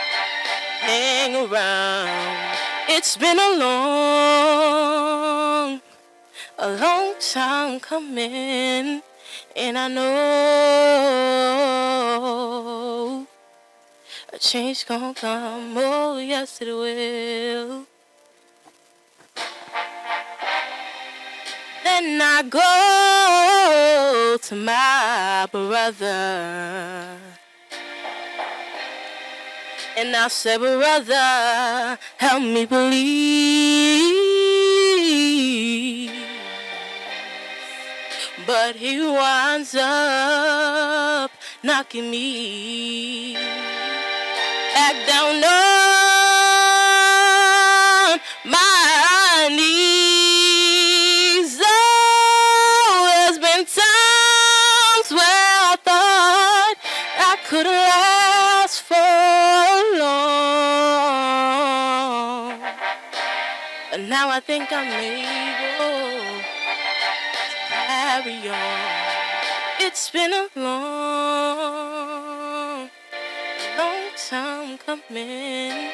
hang around. It's been a long time coming, and I know a change gonna come, oh yes it will. Then I go to my brother, and I say, brother, help me believe. But he winds up knocking me back down on my knees. Oh, there's been times where I thought I could last for long, but now I think I'm able carry on. It's been a long time coming,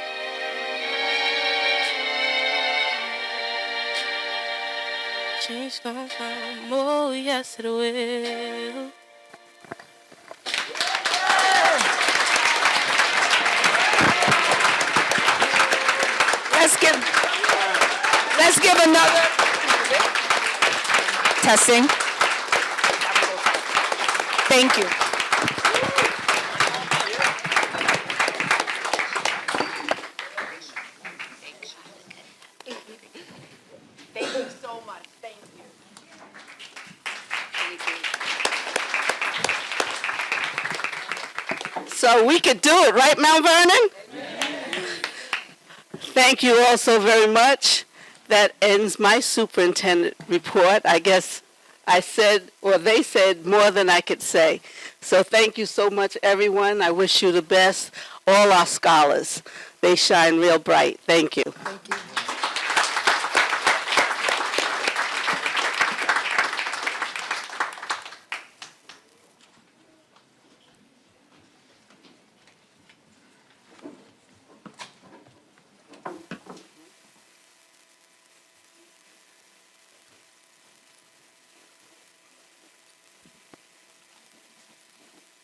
Change gonna come. Oh, yes, it will. Let's give another testing. Thank you. Thank you so much. Thank you. So we could do it, right, Mount Vernon? Thank you all so very much. That ends my superintendent report. I guess I said, or they said, more than I could say. So thank you so much, everyone. I wish you the best. All our scholars, they shine real bright. Thank you. Thank you.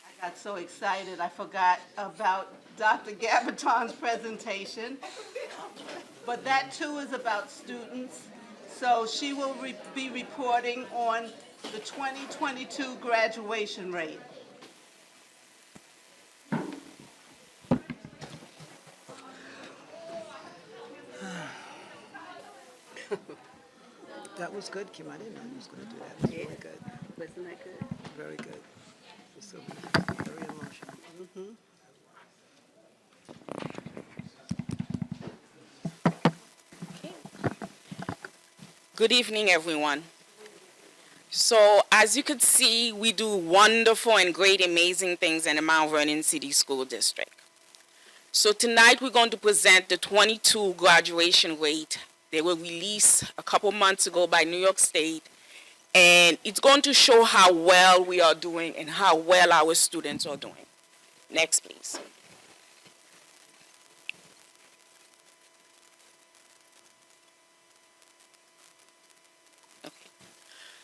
I got so excited I forgot about Dr. Gabaton's presentation. But that too is about students. So she will be reporting on the 2022 graduation rate. That was good, Kim. I didn't know you was going to do that. Very good. Wasn't that good? Very good. It was so very emotional. Good evening, everyone. So, as you could see, we do wonderful and great, amazing things in the Mount Vernon City School District. So tonight we're going to present the 22 graduation rate. They were released a couple months ago by New York State, and it's going to show how well we are doing and how well our students are doing. Next, please.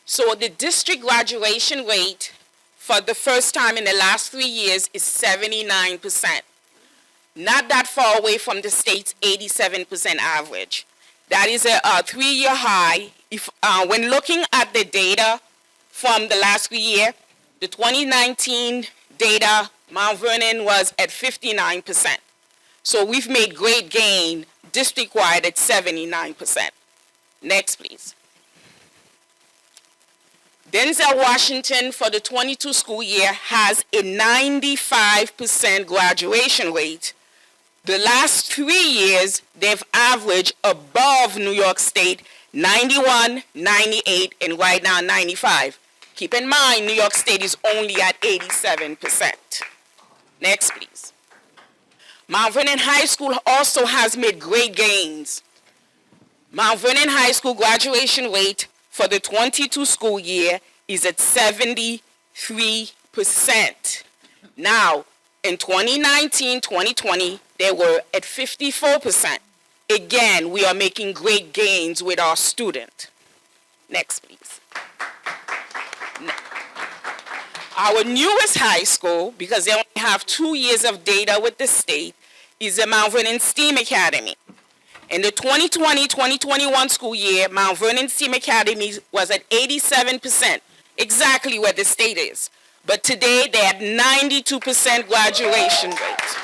So the district graduation rate for the first time in the last 3 years is 79%. Not that far away from the state's 87% average. That is a 3-year high. When looking at the data from the last 3 years, the 2019 data, Mount Vernon was at 59%. So we've made great gain district-wide at 79%. Next, please. Denzel Washington for the 22 school year has a 95% graduation rate. The last 3 years, they've averaged above New York State, 91, 98, and right now 95. Keep in mind, New York State is only at 87%. Next, please. Mount Vernon High School also has made great gains. Mount Vernon High School graduation rate for the 22 school year is at 73%. Now, in 2019-2020, they were at 54%. Again, we are making great gains with our student. Next, please. Our newest high school, because they only have 2 years of data with the state, is the Mount Vernon STEAM Academy. In the 2020-2021 school year, Mount Vernon STEAM Academy was at 87%, exactly where the state is. But today, they're at 92% graduation rate.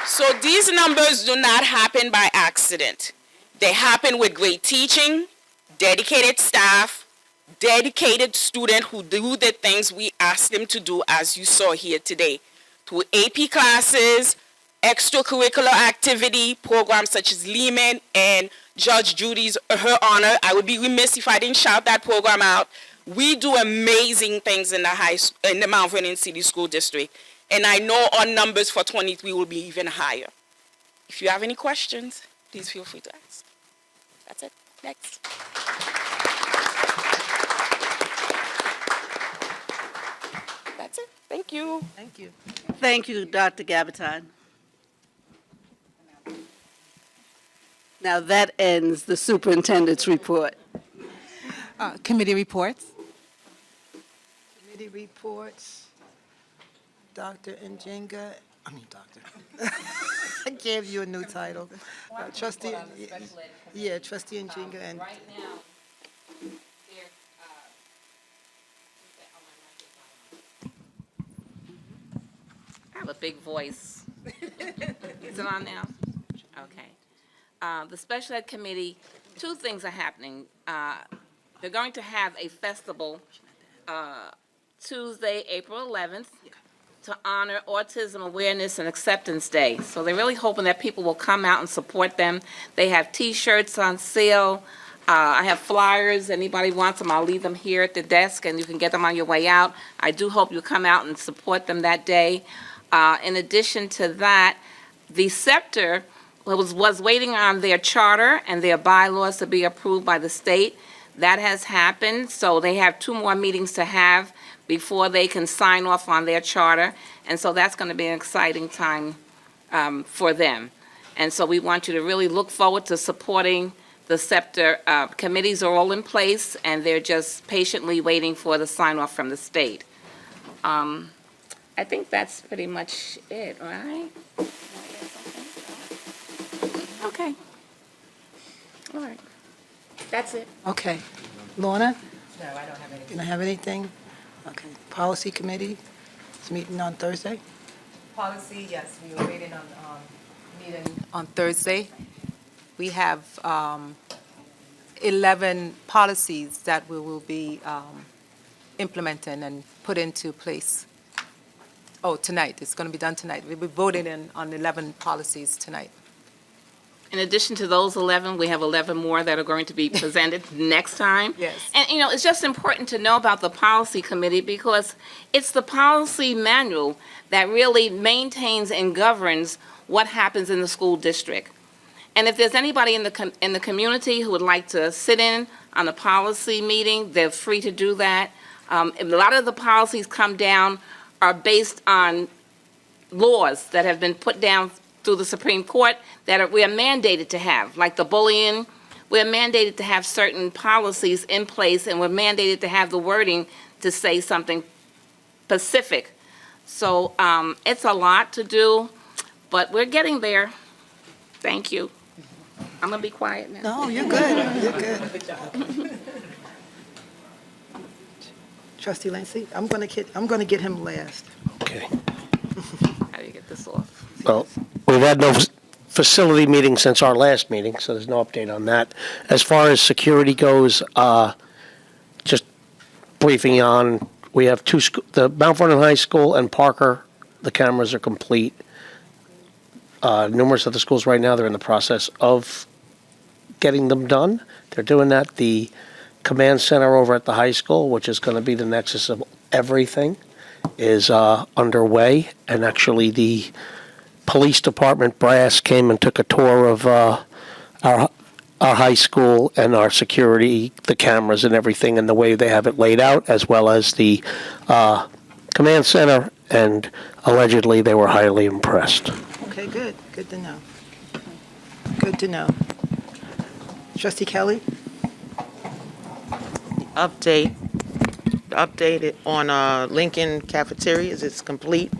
So these numbers do not happen by accident. They happen with great teaching, dedicated staff, dedicated students who do the things we ask them to do, as you saw here today, through AP classes, extracurricular activity, programs such as Lehman and Judge Judy's Her Honor. I would be remiss if I didn't shout that program out. We do amazing things in the Mount Vernon City School District, and I know our numbers for 23 will be even higher. If you have any questions, please feel free to ask. That's it. Next. That's it. Thank you. Thank you. Thank you, Dr. Gabaton. Now that ends the superintendent's report. Committee reports. Committee reports. Dr. Njinga, I mean, Doctor. I gave you a new title. Trustee, yeah, Trustee Njinga and. I have a big voice. Is it on now? Okay. The Special Ed Committee, two things are happening. They're going to have a festival Tuesday, April 11th, to honor Autism Awareness and Acceptance Day. So they're really hoping that people will come out and support them. They have T-shirts on sale. I have flyers. Anybody wants them, I'll leave them here at the desk, and you can get them on your way out. I do hope you come out and support them that day. In addition to that, the SEPTA was waiting on their charter and their bylaws to be approved by the state. That has happened, so they have 2 more meetings to have before they can sign off on their charter, and so that's going to be an exciting time for them. And so we want you to really look forward to supporting the SEPTA. Committees are all in place, and they're just patiently waiting for the sign-off from the state. I think that's pretty much it, right? Okay. All right. That's it. Okay. Lorna? No, I don't have anything. You don't have anything? Okay. Policy Committee is meeting on Thursday? Policy, yes, we were waiting on, meeting on Thursday. We have 11 policies that we will be implementing and put into place. Oh, tonight, it's going to be done tonight. We'll be voting on 11 policies tonight. In addition to those 11, we have 11 more that are going to be presented next time. Yes. And, you know, it's just important to know about the policy committee because it's the policy manual that really maintains and governs what happens in the school district. And if there's anybody in the community who would like to sit in on a policy meeting, they're free to do that. A lot of the policies come down are based on laws that have been put down through the Supreme Court that we are mandated to have, like the bullying. We're mandated to have certain policies in place, and we're mandated to have the wording to say something specific. So it's a lot to do, but we're getting there. Thank you. I'm gonna be quiet now. No, you're good. You're good. Trustee Lancy, I'm gonna get him last. Okay. How do you get this off? Well, we've had no facility meeting since our last meeting, so there's no update on that. As far as security goes, just briefing on, we have the Mount Vernon High School and Parker, the cameras are complete. Numerous of the schools right now, they're in the process of getting them done. They're doing that. The command center over at the high school, which is going to be the nexus of everything, is underway. And actually, the police department brass came and took a tour of our high school and our security, the cameras and everything, and the way they have it laid out, as well as the command center. And allegedly, they were highly impressed. Okay, good. Good to know. Good to know. Trustee Kelly? Updated on Lincoln Cafeteria, it's complete.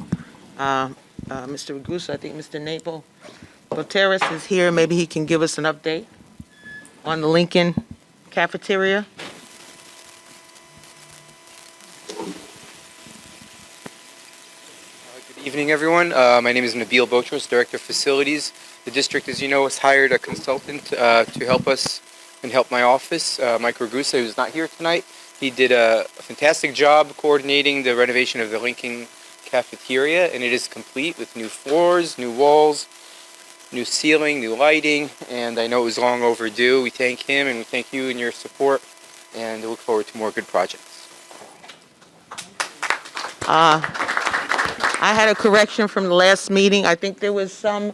Mr. Ragusa, I think Mr. Naples Gutierrez is here. Maybe he can give us an update on the Lincoln Cafeteria. Good evening, everyone. My name is Nabil Botros, Director of Facilities. The district, as you know, has hired a consultant to help us and help my office, Mike Ragusa, who's not here tonight. He did a fantastic job coordinating the renovation of the Lincoln Cafeteria, and it is complete with new floors, new walls, new ceiling, new lighting, and I know it was long overdue. We thank him and we thank you and your support, and we look forward to more good projects. I had a correction from the last meeting. I think there was some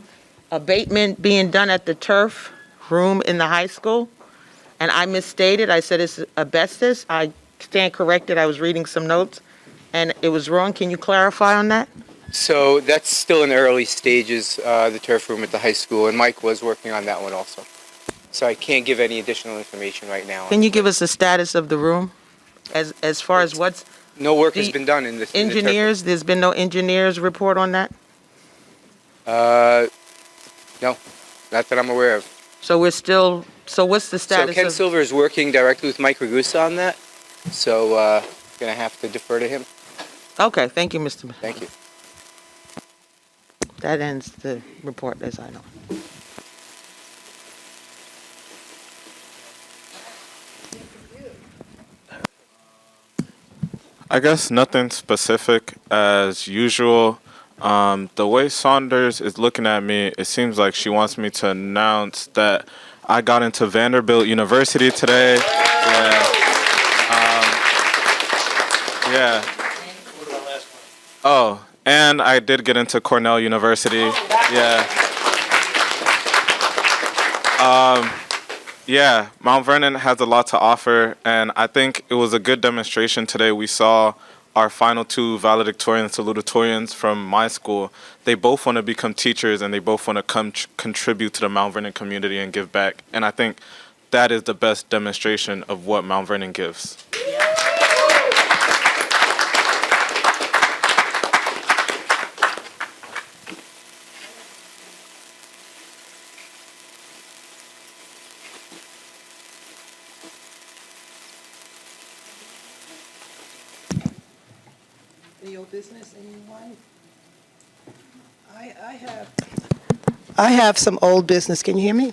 abatement being done at the turf room in the high school, and I misstated. I said it's asbestos. I stand corrected. I was reading some notes, and it was wrong. Can you clarify on that? So that's still in the early stages, the turf room at the high school, and Mike was working on that one also. so I can't give any additional information right now. Can you give us the status of the room? As far as what's, No work has the been done in this. in the turf room. engineers, there's been no engineers report on that? No, not that I'm aware of. So we're still, so what's the So status Ken of? Silver is working directly with Mike Ragusa on that, so gonna have to defer to him. Okay, thank you, Mr. Thank you. That ends the report as I know. I guess nothing specific as usual. The way Saunders is looking at me, it seems like she wants me to announce that I got into Vanderbilt University today. Yeah. Yeah. Oh, and I did get into Cornell University. Yeah. Yeah, Mount Vernon has a lot to offer, and I think it was a good demonstration today. We saw our final two valedictorians, salutatorians from my school. They both want to become teachers, and they both want to contribute to the Mount Vernon community and give back. And I think that is the best demonstration of what Mount Vernon gives. Any old business, anyone? I have some old business. Can you hear me?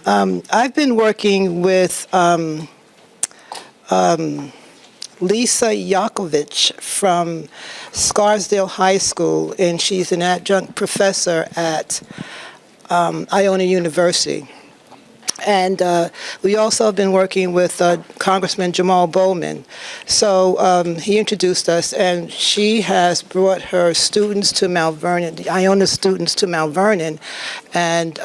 I've been working with Lisa Yakovich from Scarsdale High School, and she's an adjunct professor at Iona University. And we also have been working with Congressman Jamal Bowman. So he introduced us, and she has brought her students to Mount Vernon, the Iona students to Mount Vernon, and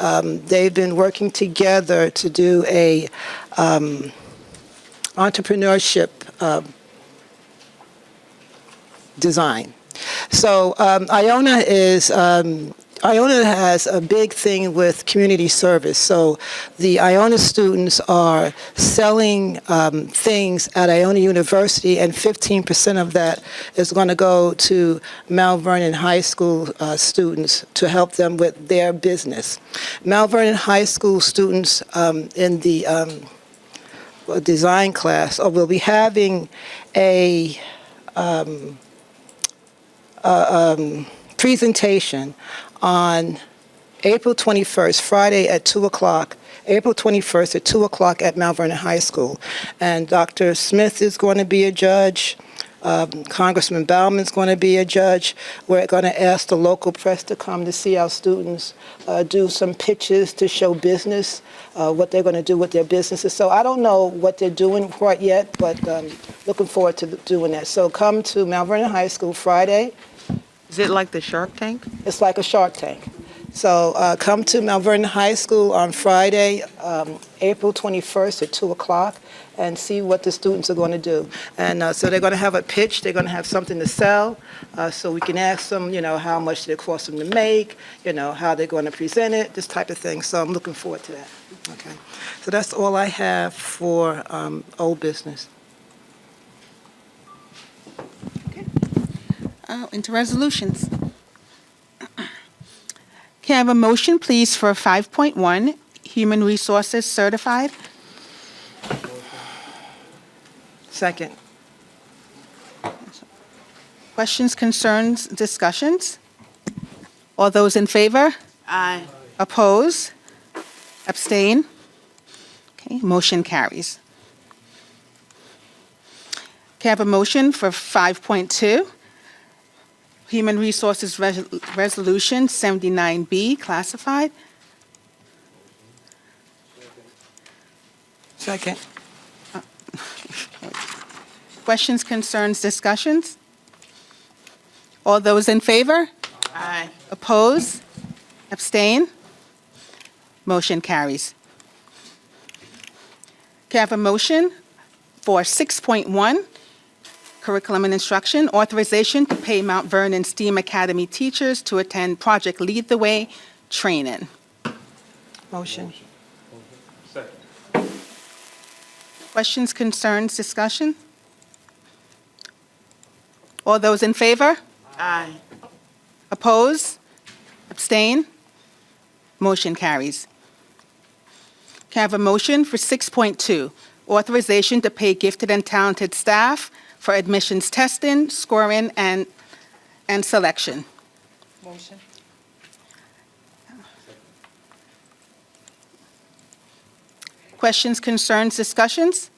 they've been working together to do a entrepreneurship design. So Iona has a big thing with community service. So the Iona students are selling things at Iona University, and 15% of that is going to go to Mount Vernon High School students to help them with their business. Mount Vernon High School students in the design class will be having a presentation on April 21st, Friday at 2 o'clock, April 21st at 2 o'clock at Mount Vernon High School. And Dr. Smith is going to be a judge. Congressman Bauman's going to be a judge. We're going to ask the local press to come to see our students do some pitches to show business, what they're going to do with their businesses. So I don't know what they're doing quite yet, but looking forward to doing that. So come to Mount Vernon High School Friday. Is it like the Shark Tank? It's like a Shark Tank. So come to Mount Vernon High School on Friday, April 21st at 2 o'clock, and see what the students are going to do. And so they're going to have a pitch. They're going to have something to sell. So we can ask them, how much it costs them to make, how they're going to present it, this type of thing. So I'm looking forward to that. Okay. So that's all I have for old business. Into resolutions. Can I have a motion, please, for 5.1, Human Resources Certified? Second. Questions, concerns, discussions? All those in favor? Aye. Oppose? Abstain? Okay, motion carries. Can I have a motion for 5.2? Human Resources Resolution 79B, classified. Second. Questions, concerns, discussions? All those in favor? Aye. Oppose? Abstain? Motion carries. Can I have a motion for 6.1, Curriculum and Instruction, authorization to pay Mount Vernon STEAM Academy teachers to attend Project Lead the Way training? Motion. Questions, concerns, discussion? All those in favor? Aye. Oppose? Abstain? Motion carries. Can I have a motion for 6.2, authorization to pay gifted and talented staff for admissions testing, scoring, and selection? Motion. Questions, concerns, discussions?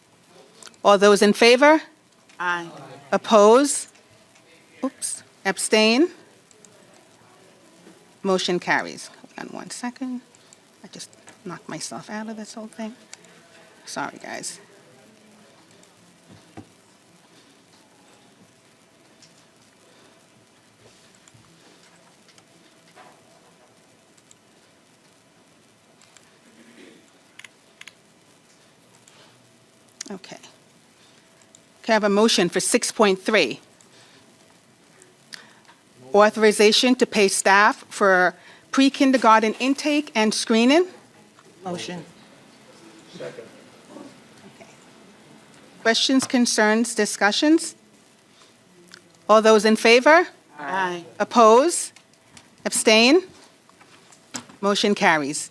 All those in favor? Aye. Oppose? Abstain? Motion carries. Hold on one second. I just knocked myself out of this whole thing. Sorry, guys. Okay. Can I have a motion for 6.3? Authorization to pay staff for pre-kindergarten intake and screening? Motion. Questions, concerns, discussions? All those in favor? Aye. Oppose? Abstain? Motion carries.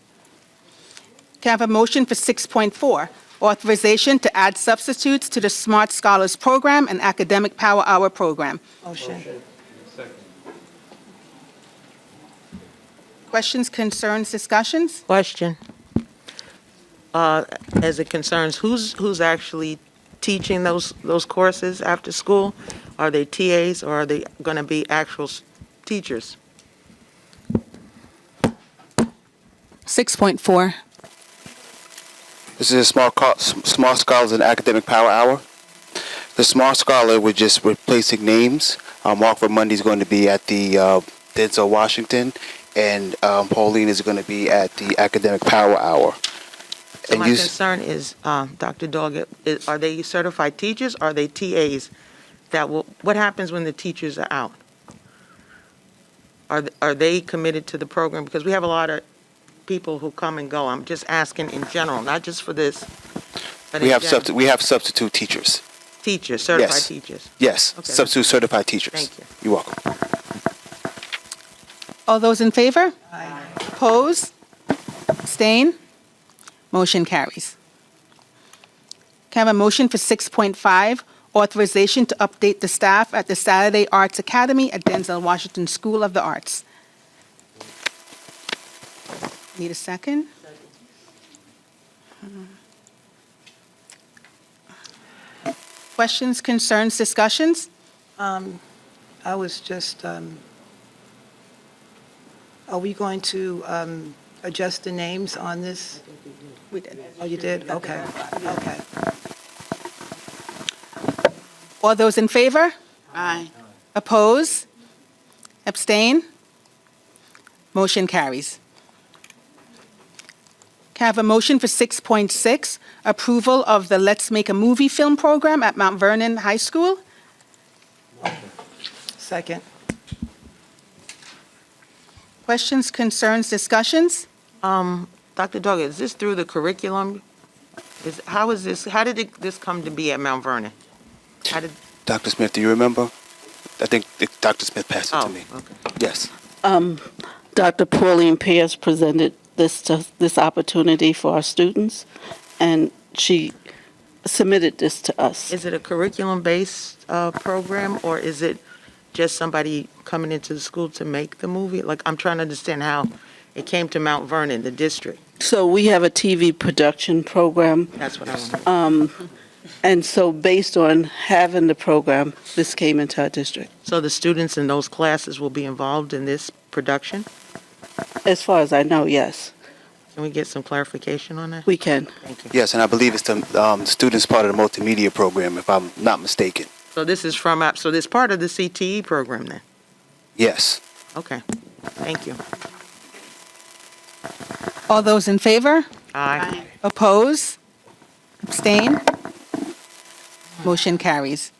Can I have a motion for 6.4? Authorization to add substitutes to the Smart Scholars Program and Academic Power Hour Program. Motion. Questions, concerns, discussions? Question. As it concerns, who's actually teaching those courses after school? Are they TAs or are they going to be actual teachers? 6.4. This is a Smart Scholars and Academic Power Hour. The Smart Scholar, we're just replacing names. Mark Vermundi is going to be at the Denzel Washington, and Pauline is going to be at the Academic Power Hour. So my concern is, Dr. Doggett, are they certified teachers? Or are they TAs? What happens when the teachers are out? Are they committed to the program? Because we have a lot of people who come and go. I'm just asking in general, not just for this. But We in have general. we have substitute teachers. Teachers, certified Yes. teachers. Yes, Okay. substitute certified teachers. Thank you. You're welcome. All those in favor? Aye. Oppose? Abstain? Motion carries. Can I have a motion for 6.5, authorization to update the staff at the Saturday Arts Academy at Denzel Washington School of the Arts? Need a second? Questions, concerns, discussions? I was just, are we going to adjust the names on this? We did. Oh, you did? Okay, okay. All those in favor? Aye. Oppose? Abstain? Motion carries. Can I have a motion for 6.6, approval of the Let's Make a Movie film program at Mount Vernon High School? Second. Questions, concerns, discussions? Dr. Doggett, is this through the curriculum? How did this come to be at Mount Vernon? How did? Dr. Smith, do you remember? I think Dr. Smith passed it to me. Okay. Yes. Dr. Pauline Pierce presented this opportunity for our students, and she submitted this to us. Is it a curriculum-based program, or is it just somebody coming into the school to make the movie? Like, I'm trying to understand how it came to Mount Vernon, the district. So we have a TV production program. That's what I want. And so based on having the program, this came into our district. So the students in those classes will be involved in this production? As far as I know, yes. Can we get some clarification on that? We can. Thank you. Yes, and I believe it's the students part of the multimedia program, if I'm not mistaken. So this is so this part of the CTE program then? Yes. Okay, thank you. All those in favor? Aye. Oppose? Abstain? Motion carries.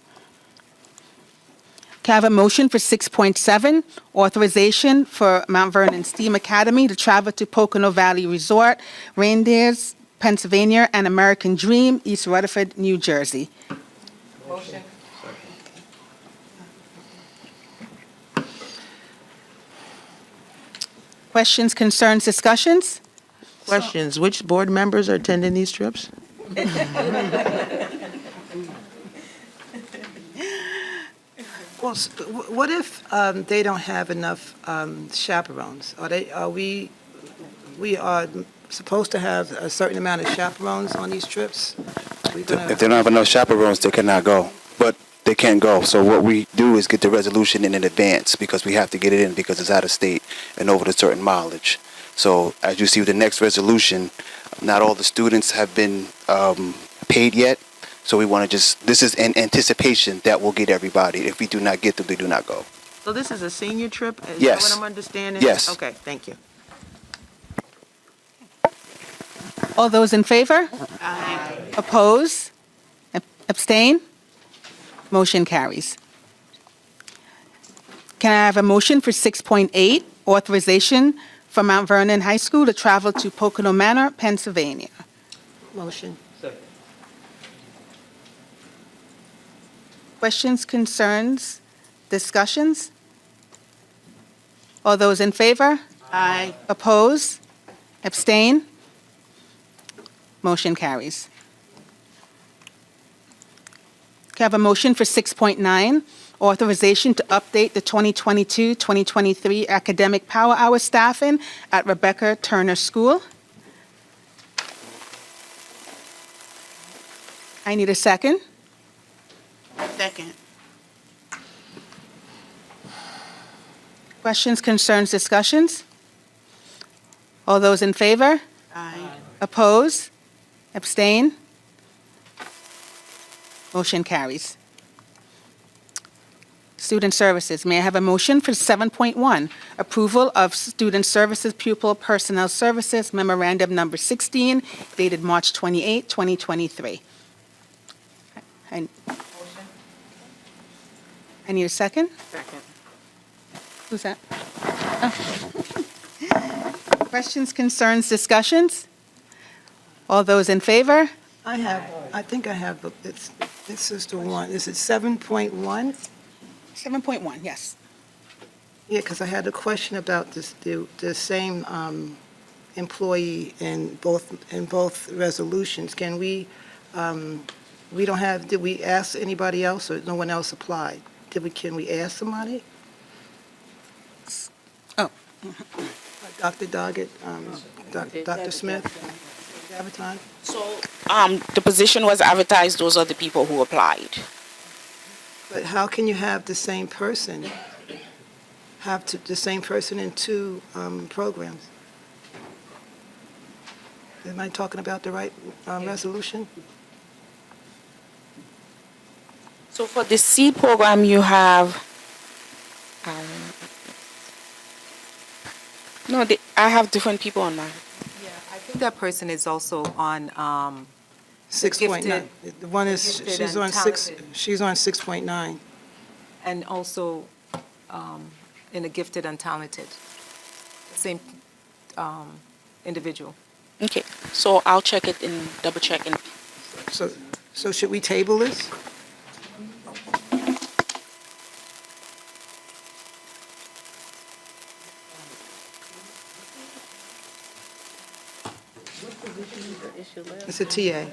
Can I have a motion for 6.7, authorization for Mount Vernon STEAM Academy to travel to Pocono Valley Resort, Reindeers Pennsylvania, and American Dream, East Rutherford, New Jersey. Motion. Questions, concerns, discussions? Questions, which board members are attending these trips? Well, what if they don't have enough chaperones? We are supposed to have a certain amount of chaperones on these trips? If they don't have enough chaperones, they cannot go. But they can't go. So what we do is get the resolution in advance because we have to get it in because it's out of state and over a certain mileage. So as you see with the next resolution, not all the students have been paid yet. So we want to this is in anticipation that we'll get everybody. If we do not get them, they do not go. So this is a senior trip? Is Yes. that what I'm understanding? Yes. Okay, thank you. All those in favor? Aye. Oppose? Abstain? Motion carries. Can I have a motion for 6.8, authorization for Mount Vernon High School to travel to Pocono Manor, Pennsylvania? Motion. Questions, concerns, discussions? All those in favor? Aye. Oppose? Abstain? Motion carries. Can I have a motion for 6.9, authorization to update the 2022-2023 academic power hour staffing at Rebecca Turner School? I need a second. Second. Questions, concerns, discussions? All those in favor? Aye. Oppose? Abstain? Motion carries. Student Services, may I have a motion for 7.1, approval of Student Services Pupil Personnel Services Memorandum Number 16, dated March 28, 2023. I need a second? Second. Who's that? Oh. Questions, concerns, discussions? All those in favor? I think I have, this is the one, is it 7.1? 7.1, yes. Yeah, because I had a question about the same employee in both resolutions. Can we don't have, did we ask anybody else or no one else applied? Can we ask somebody? Oh. Dr. Doggett, Dr. Smith, advertised? So, the position was advertised, those are the people who applied. But how can you have the same person, the same person in two programs? Am I talking about the right resolution? So for the C program, you have, I have different people on mine. Yeah, I think that person is also on 6.9. The one is, gifted she's and on talented. she's on 6.9. And also in a gifted and talented, same individual. Okay, so I'll check it and double check and So should we table this? It's a TA.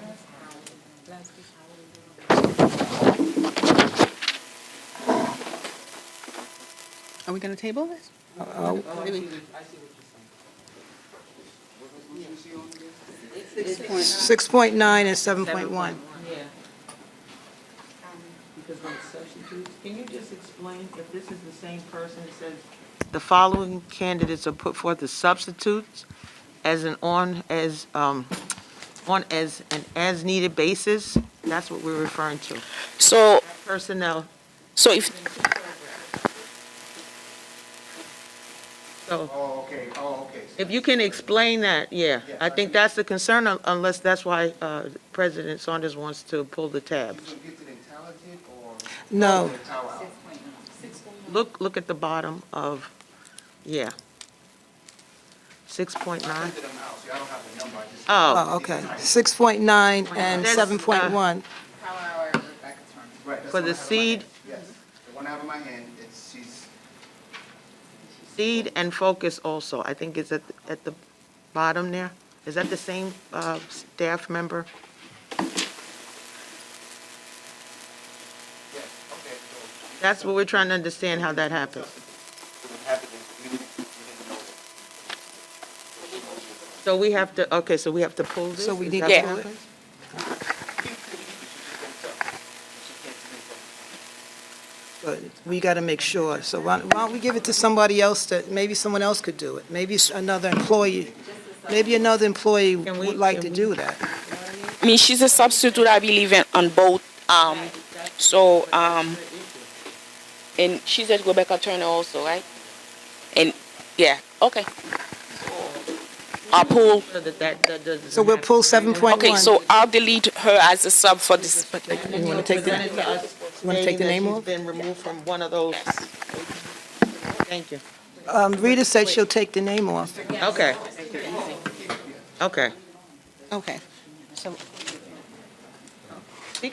Are we going to table this? 6.9 and 7.1. Because of substitutes, can you just explain if this is the same person that says the following candidates are put forth as substitutes as an as needed basis? That's what we're referring to. So Personnel. So if If you can explain that, yeah. I think that's the concern, unless that's why President Saunders wants to pull the tab. No. Look at the bottom of, yeah. 6.9? Oh, Oh, okay. 6.9 and That's, 7.1. for the seed, Yes, the one I have in my hand, she's. seed and focus also, I think it's at the bottom there. Is that the same staff member? That's what we're trying to understand, how that happened. So we have to, okay, so we have to pull this? So we Is need that to what pull it? happened? But we got to make sure. So why don't we give it to somebody else that, maybe someone else could do it? Maybe another employee would like to do that. I mean, she's a substitute, I believe, on both. And she's at Rebecca Turner also, right? And, yeah, okay. I'll pull. So we'll pull 7.1. Okay, so I'll delete her as a sub for this. You want to take the, name off? Been removed from one of those. Thank you. Rita said she'll take the name off. Okay. Okay. Okay. So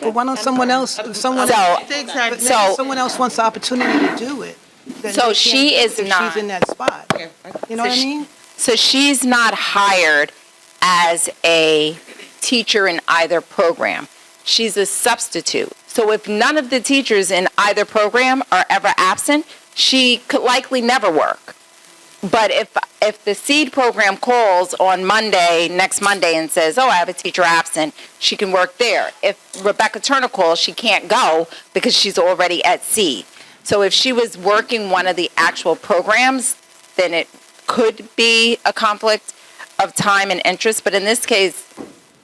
But why don't someone else, if someone, but maybe someone else wants the opportunity to do it? then So they can't she do it is if not- She's in that spot. You know what I mean? So she's not hired as a teacher in either program. She's a substitute. So if none of the teachers in either program are ever absent, she could likely never work. But if the seed program calls on Monday, next Monday, and says, oh, I have a teacher absent, she can work there. If Rebecca Turner calls, she can't go because she's already at seed. So if she was working one of the actual programs, then it could be a conflict of time and interest. But in this case,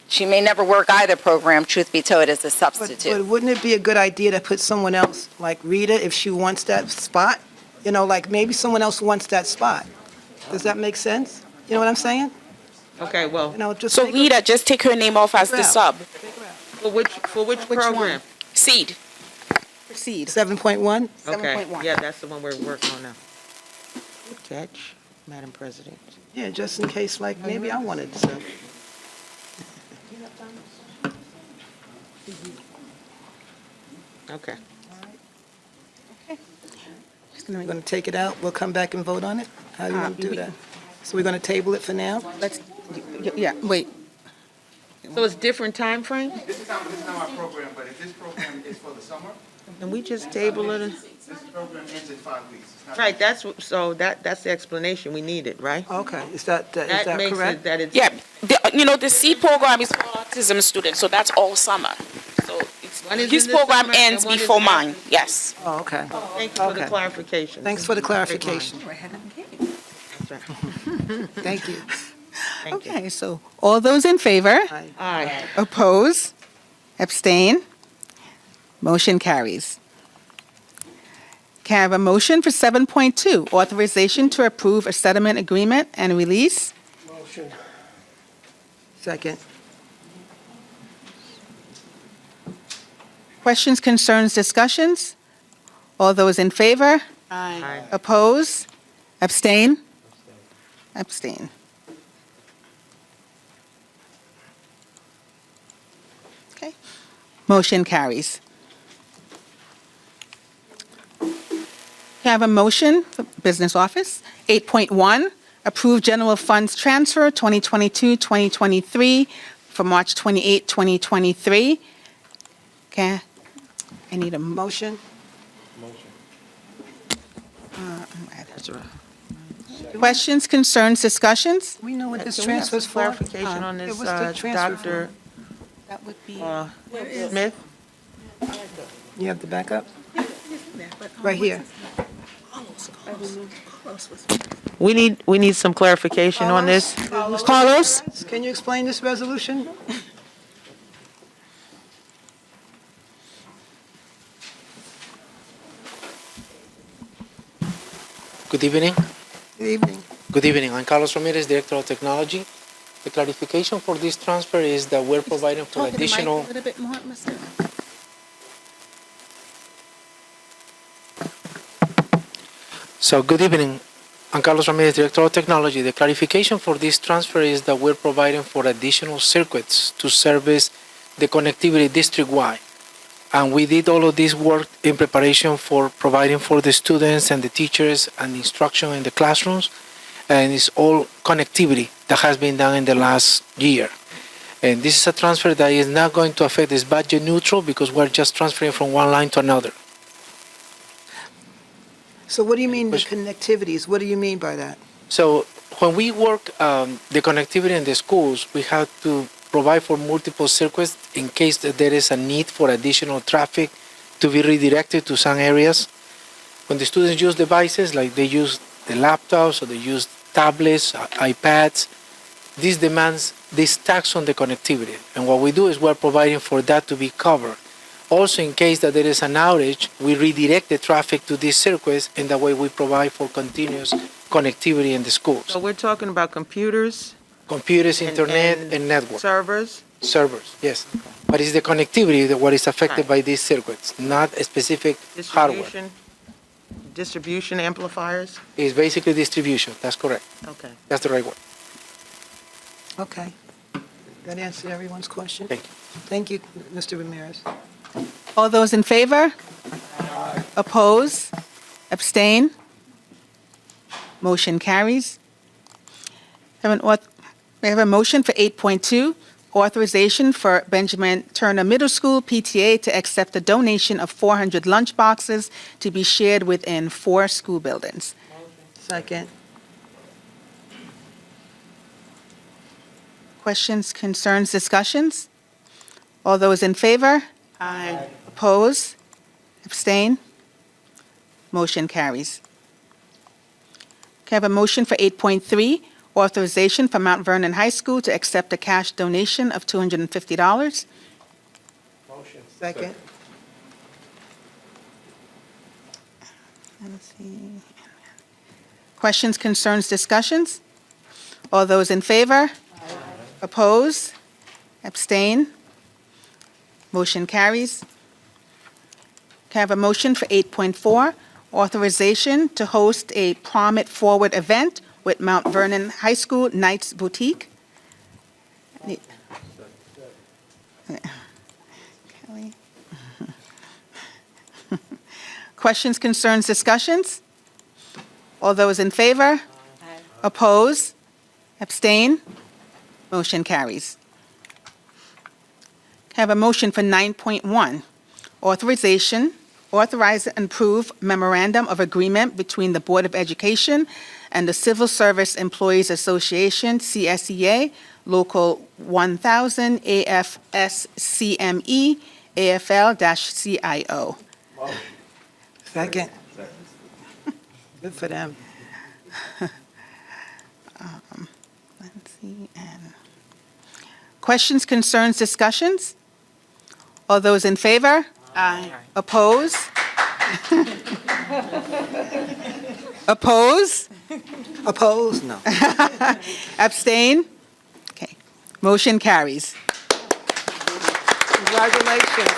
she may never work either program, truth be told, as a substitute. But wouldn't it be a good idea to put someone else, like Rita, if she wants that spot? You know, like maybe someone else wants that spot. Does that make sense? You know what I'm saying? Okay, well, You know, just So make Rita, just take her name off as the Ralph. sub. for which program? Seed. proceed. 7.1? Okay, 7.1. yeah, that's the one we're working on now. Good catch, Madam President. Yeah, just in case, like, maybe I wanted to. Okay. We're going to take it out, we'll come back and vote on it? How do you want to do that? So we're going to table it for now? Yeah, wait. So it's different time frame? This is not our program, but if this program is for the summer, Can we just table it? this program ends in 5 weeks. It's not- Right, that's the explanation we needed, right? Okay, is that That makes it correct? that it's. Yeah, the seed program is for autism students, so that's all summer. So One is his in the program summer and ends one is before after. mine, yes. Oh, okay. Thank you for the Okay. clarification. Thanks for the clarification. That's right. Thank you. Thank you. Okay, so all those in favor? Aye. Oppose? Abstain? Motion carries. Can I have a motion for 7.2, authorization to approve a settlement agreement and release? Motion. Second. Questions, concerns, discussions? All those in favor? Aye. Oppose? Abstain? Abstain. Okay. Motion carries. Can I have a motion for Business Office? 8.1, approve general funds transfer 2022-2023 for March 28, 2023. Okay, I need a motion. That's right. Questions, concerns, discussions? We know what this Can we have some transfer's for? clarification on Yeah, this, what's the transfer for? Dr. That would be. Smith? You have the backup? Right here. We need some clarification on this. Carlos? Can you explain this resolution? Good evening. Good evening. Good evening. I'm Carlos Ramirez, Director of Technology. The clarification for this transfer is that we're providing for additional. A little bit more, Mr. So good evening. I'm Carlos Ramirez, Director of Technology. The clarification for this transfer is that we're providing for additional circuits to service the connectivity district-wide. And we did all of this work in preparation for providing for the students and the teachers and instruction in the classrooms. And it's all connectivity that has been done in the last year. And this is a transfer that is not going to affect, it's budget neutral because we're just transferring from one line to another. So what do you mean the connectivities? What do you mean by that? So when we work the connectivity in the schools, we have to provide for multiple circuits in case that there is a need for additional traffic to be redirected to some areas. When the students use devices, like they use the laptops or they use tablets, iPads, this demands this tax on the connectivity. And what we do is we're providing for that to be covered. Also, in case that there is an outage, we redirect the traffic to these circuits, and that way we provide for continuous connectivity in the schools. So we're talking about computers? Computers, internet, and network. Servers? Servers, yes. But it's the connectivity that what is affected by these circuits, not a specific hardware. Distribution amplifiers? It's basically distribution, that's correct. Okay. That's the right word. Okay. That answered everyone's question? Thank you. Thank you, Mr. Ramirez. All those in favor? Oppose? Abstain? Motion carries. We have a motion for 8.2, authorization for Benjamin Turner Middle School PTA to accept a donation of 400 lunch boxes to be shared within 4 school buildings. Second. Questions, concerns, discussions? All those in favor? Aye. Oppose? Abstain? Motion carries. Can I have a motion for 8.3, authorization for Mount Vernon High School to accept a cash donation of $250? Second. Let's see. Questions, concerns, discussions? All those in favor? Oppose? Abstain? Motion carries. Can I have a motion for 8.4, authorization to host a Prom It Forward event with Mount Vernon High School Knights Boutique? Kelly? Questions, concerns, discussions? All those in favor? Oppose? Abstain? Motion carries. Can I have a motion for 9.1, authorization, authorize and approve memorandum of agreement between the Board of Education and the Civil Service Employees Association, CSEA, Local 1000, AFSCME, AFL-CIO. Second. Good for them. Let's see. Questions, concerns, discussions? All those in favor? Aye. Oppose? Oppose? Oppose? No. Abstain? Okay. Motion carries. Congratulations.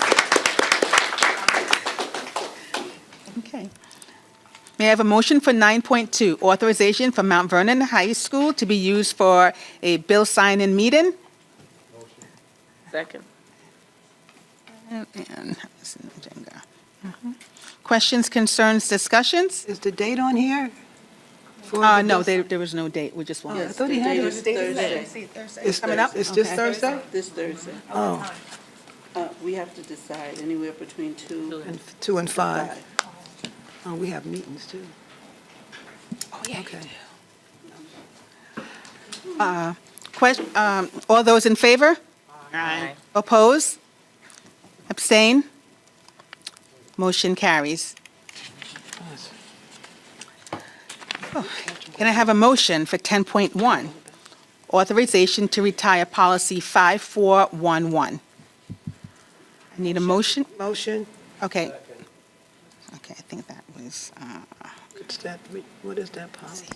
Okay. May I have a motion for 9.2, authorization for Mount Vernon High School to be used for a bill sign-in meeting? Second. And questions, concerns, discussions? Is the date on here? No, there was no date. We just wanted. I thought he had it. It's coming up? It's this Thursday? This Thursday. Oh, We have to decide anywhere between 2 and 2 and 5. Oh, we have meetings too. Oh, yeah. Okay. All those in favor? Aye. Oppose? Abstain? Motion carries. Oh, can I have a motion for 10.1? Authorization to retire policy 5411. I need a motion? Motion. Okay. Okay, I think that was, What is that policy?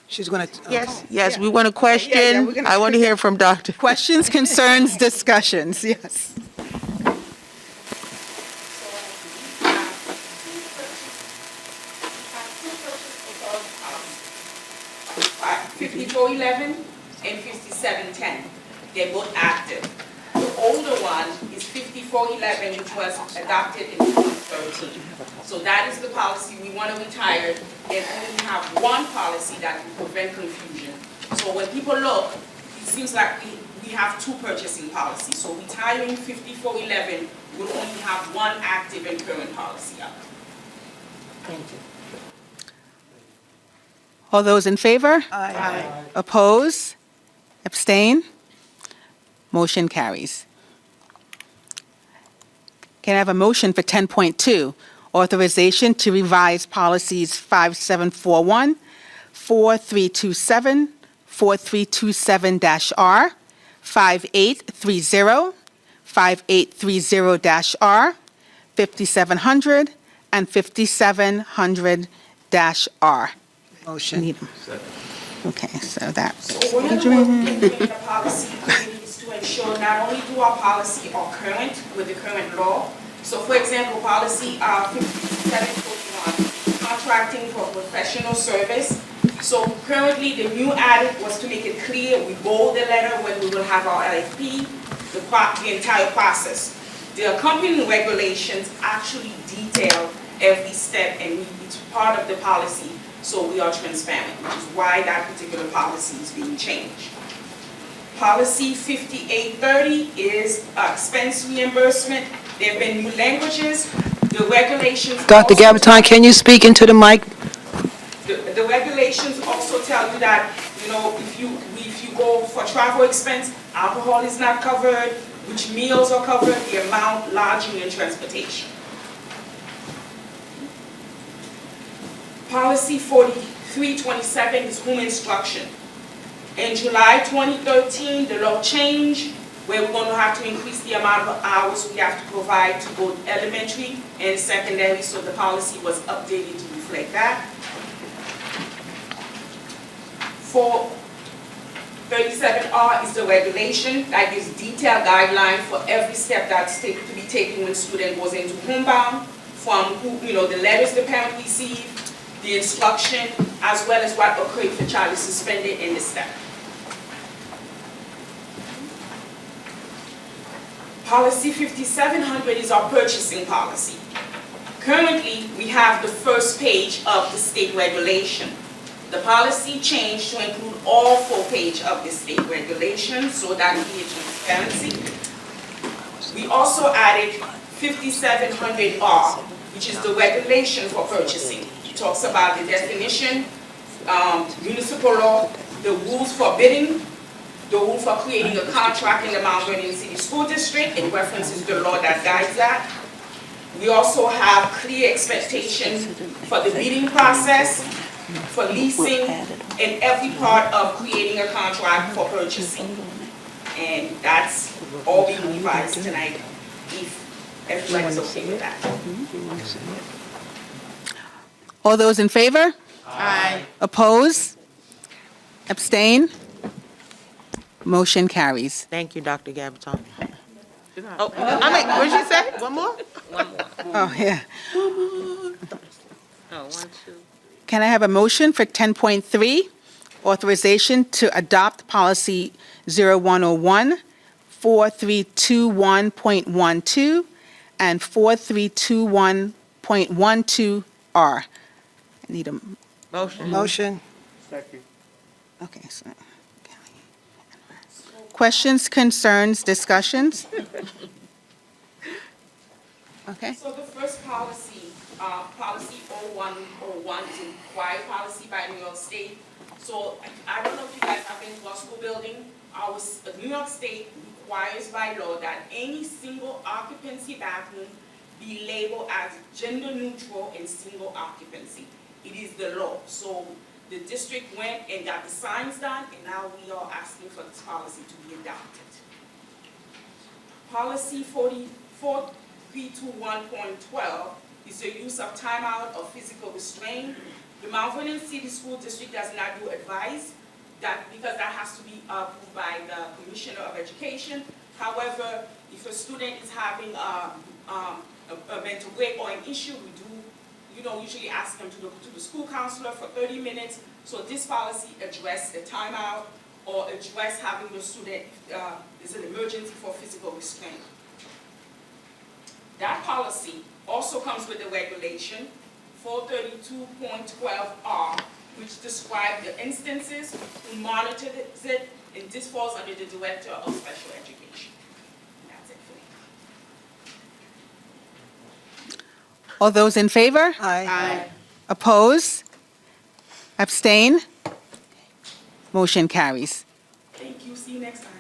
She's going to. Yes, we want a question. I want to hear from Dr. questions, concerns, discussions, yes. 5411 and 5710. They're both active. The older one is 5411, which was adopted in 2013. So that is the policy we want to retire and only have one policy that will prevent confusion. So when people look, it seems like we have two purchasing policies. So retiring 5411 will only have one active and current policy up. Thank you. All those in favor? Aye. Oppose? Abstain? Motion carries. Can I have a motion for 10.2, authorization to revise policies 5741, 4327, 4327-R, 5830, 5830-R, 5700, and 5700-R. Motion. Need 'em. Okay, so that's. So one of the work in the policy committee is to ensure not only do our policy are current with the current law. So for example, policy 5741, contracting for professional service. So currently, the new added was to make it clear, we bold the letter when we will have our LFP, the entire process. The accompanying regulations actually detail every step, and it's part of the policy, so we are transparent, which is why that particular policy is being changed. Policy 5830 is expense reimbursement. There have been new languages. The regulations. Dr. also Gabaton, can you speak into the mic? The regulations also tell you that, you know, if you go for travel expense, alcohol is not covered, which meals are covered, the amount, lodging, and transportation. Policy 4327 is home instruction. In July 2013, the law changed, where we're going to have to increase the amount of hours we have to provide to both elementary and secondary, so the policy was updated to reflect that. 437R is the regulation that gives detailed guidelines for every step that's to be taken when a student goes into homebound, from who, you know, the letters the parent received, the instruction, as well as what occurred if the child is suspended in the step. Policy 5700 is our purchasing policy. Currently, we have the first page of the state regulation. The policy changed to include all 4 pages of the state regulation, so that creates transparency. We also added 5700R, which is the regulation for purchasing. It talks about the definition, municipal law, the rules for bidding, the rule for creating a contract in the Mount Vernon City School District. It references the law that guides that. We also have clear expectations for the bidding process, for leasing, and every part of creating a contract for purchasing. And that's all being revised tonight, if everybody's okay with that. All those in favor? Aye. Oppose? Abstain? Motion carries. Thank you, Dr. Gabaton. Oh, I mean, what did you say? One more? One more. Oh, yeah. Oh, 1, 2. Can I have a motion for 10.3, authorization to adopt policy 0101, 4321.12, and 4321.12R? I need a Motion. Motion. Okay. So, questions, concerns, discussions? Okay. So the first policy, policy 0101 is a required policy by New York State. So I don't know if you guys have been to our school building. New York State requires by law that any single occupancy bathroom be labeled as gender neutral and single occupancy. It is the law. So the district went and got the signs done, and now we are asking for this policy to be adopted. Policy 4321.12 is the use of timeout or physical restraint. The Mount Vernon City School District does not do advice, because that has to be approved by the Commissioner of Education. However, if a student is having a mental break or an issue, we do usually ask them to go to the school counselor for 30 minutes. So this policy addressed the timeout or address having the student, is an emergency for physical restraint. That policy also comes with a regulation, 432.12R, which describes the instances who monitors it, and this falls under the Director of Special Education. And that's it for me. All those in favor? Aye. Oppose? Abstain? Motion carries. Thank you, see you next time.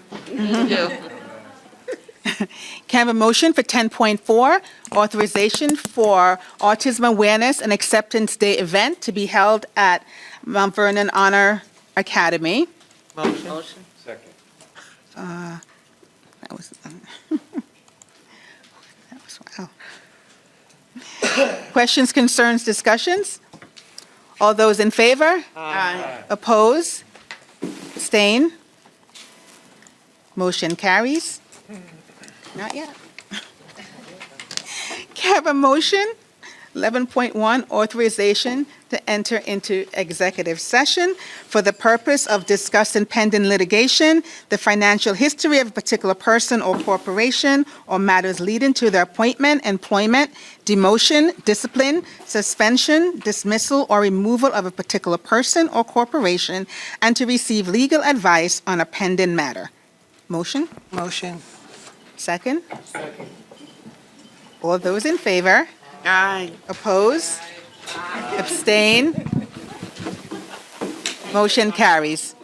Can I have a motion for 10.4, authorization for Autism Awareness and Acceptance Day event to be held at Mount Vernon Honor Academy? Motion. Second. That was, wow. Questions, concerns, discussions? All those in favor? Aye. Oppose? Abstain? Motion carries. Not yet. Can I have a motion? 11.1, authorization to enter into executive session for the purpose of discussing pending litigation, the financial history of a particular person or corporation, or matters leading to their appointment, employment, demotion, discipline, suspension, dismissal, or removal of a particular person or corporation, and to receive legal advice on a pending matter. Motion? Motion. Second? Second. All those in favor? Aye. Oppose? Abstain? Motion carries.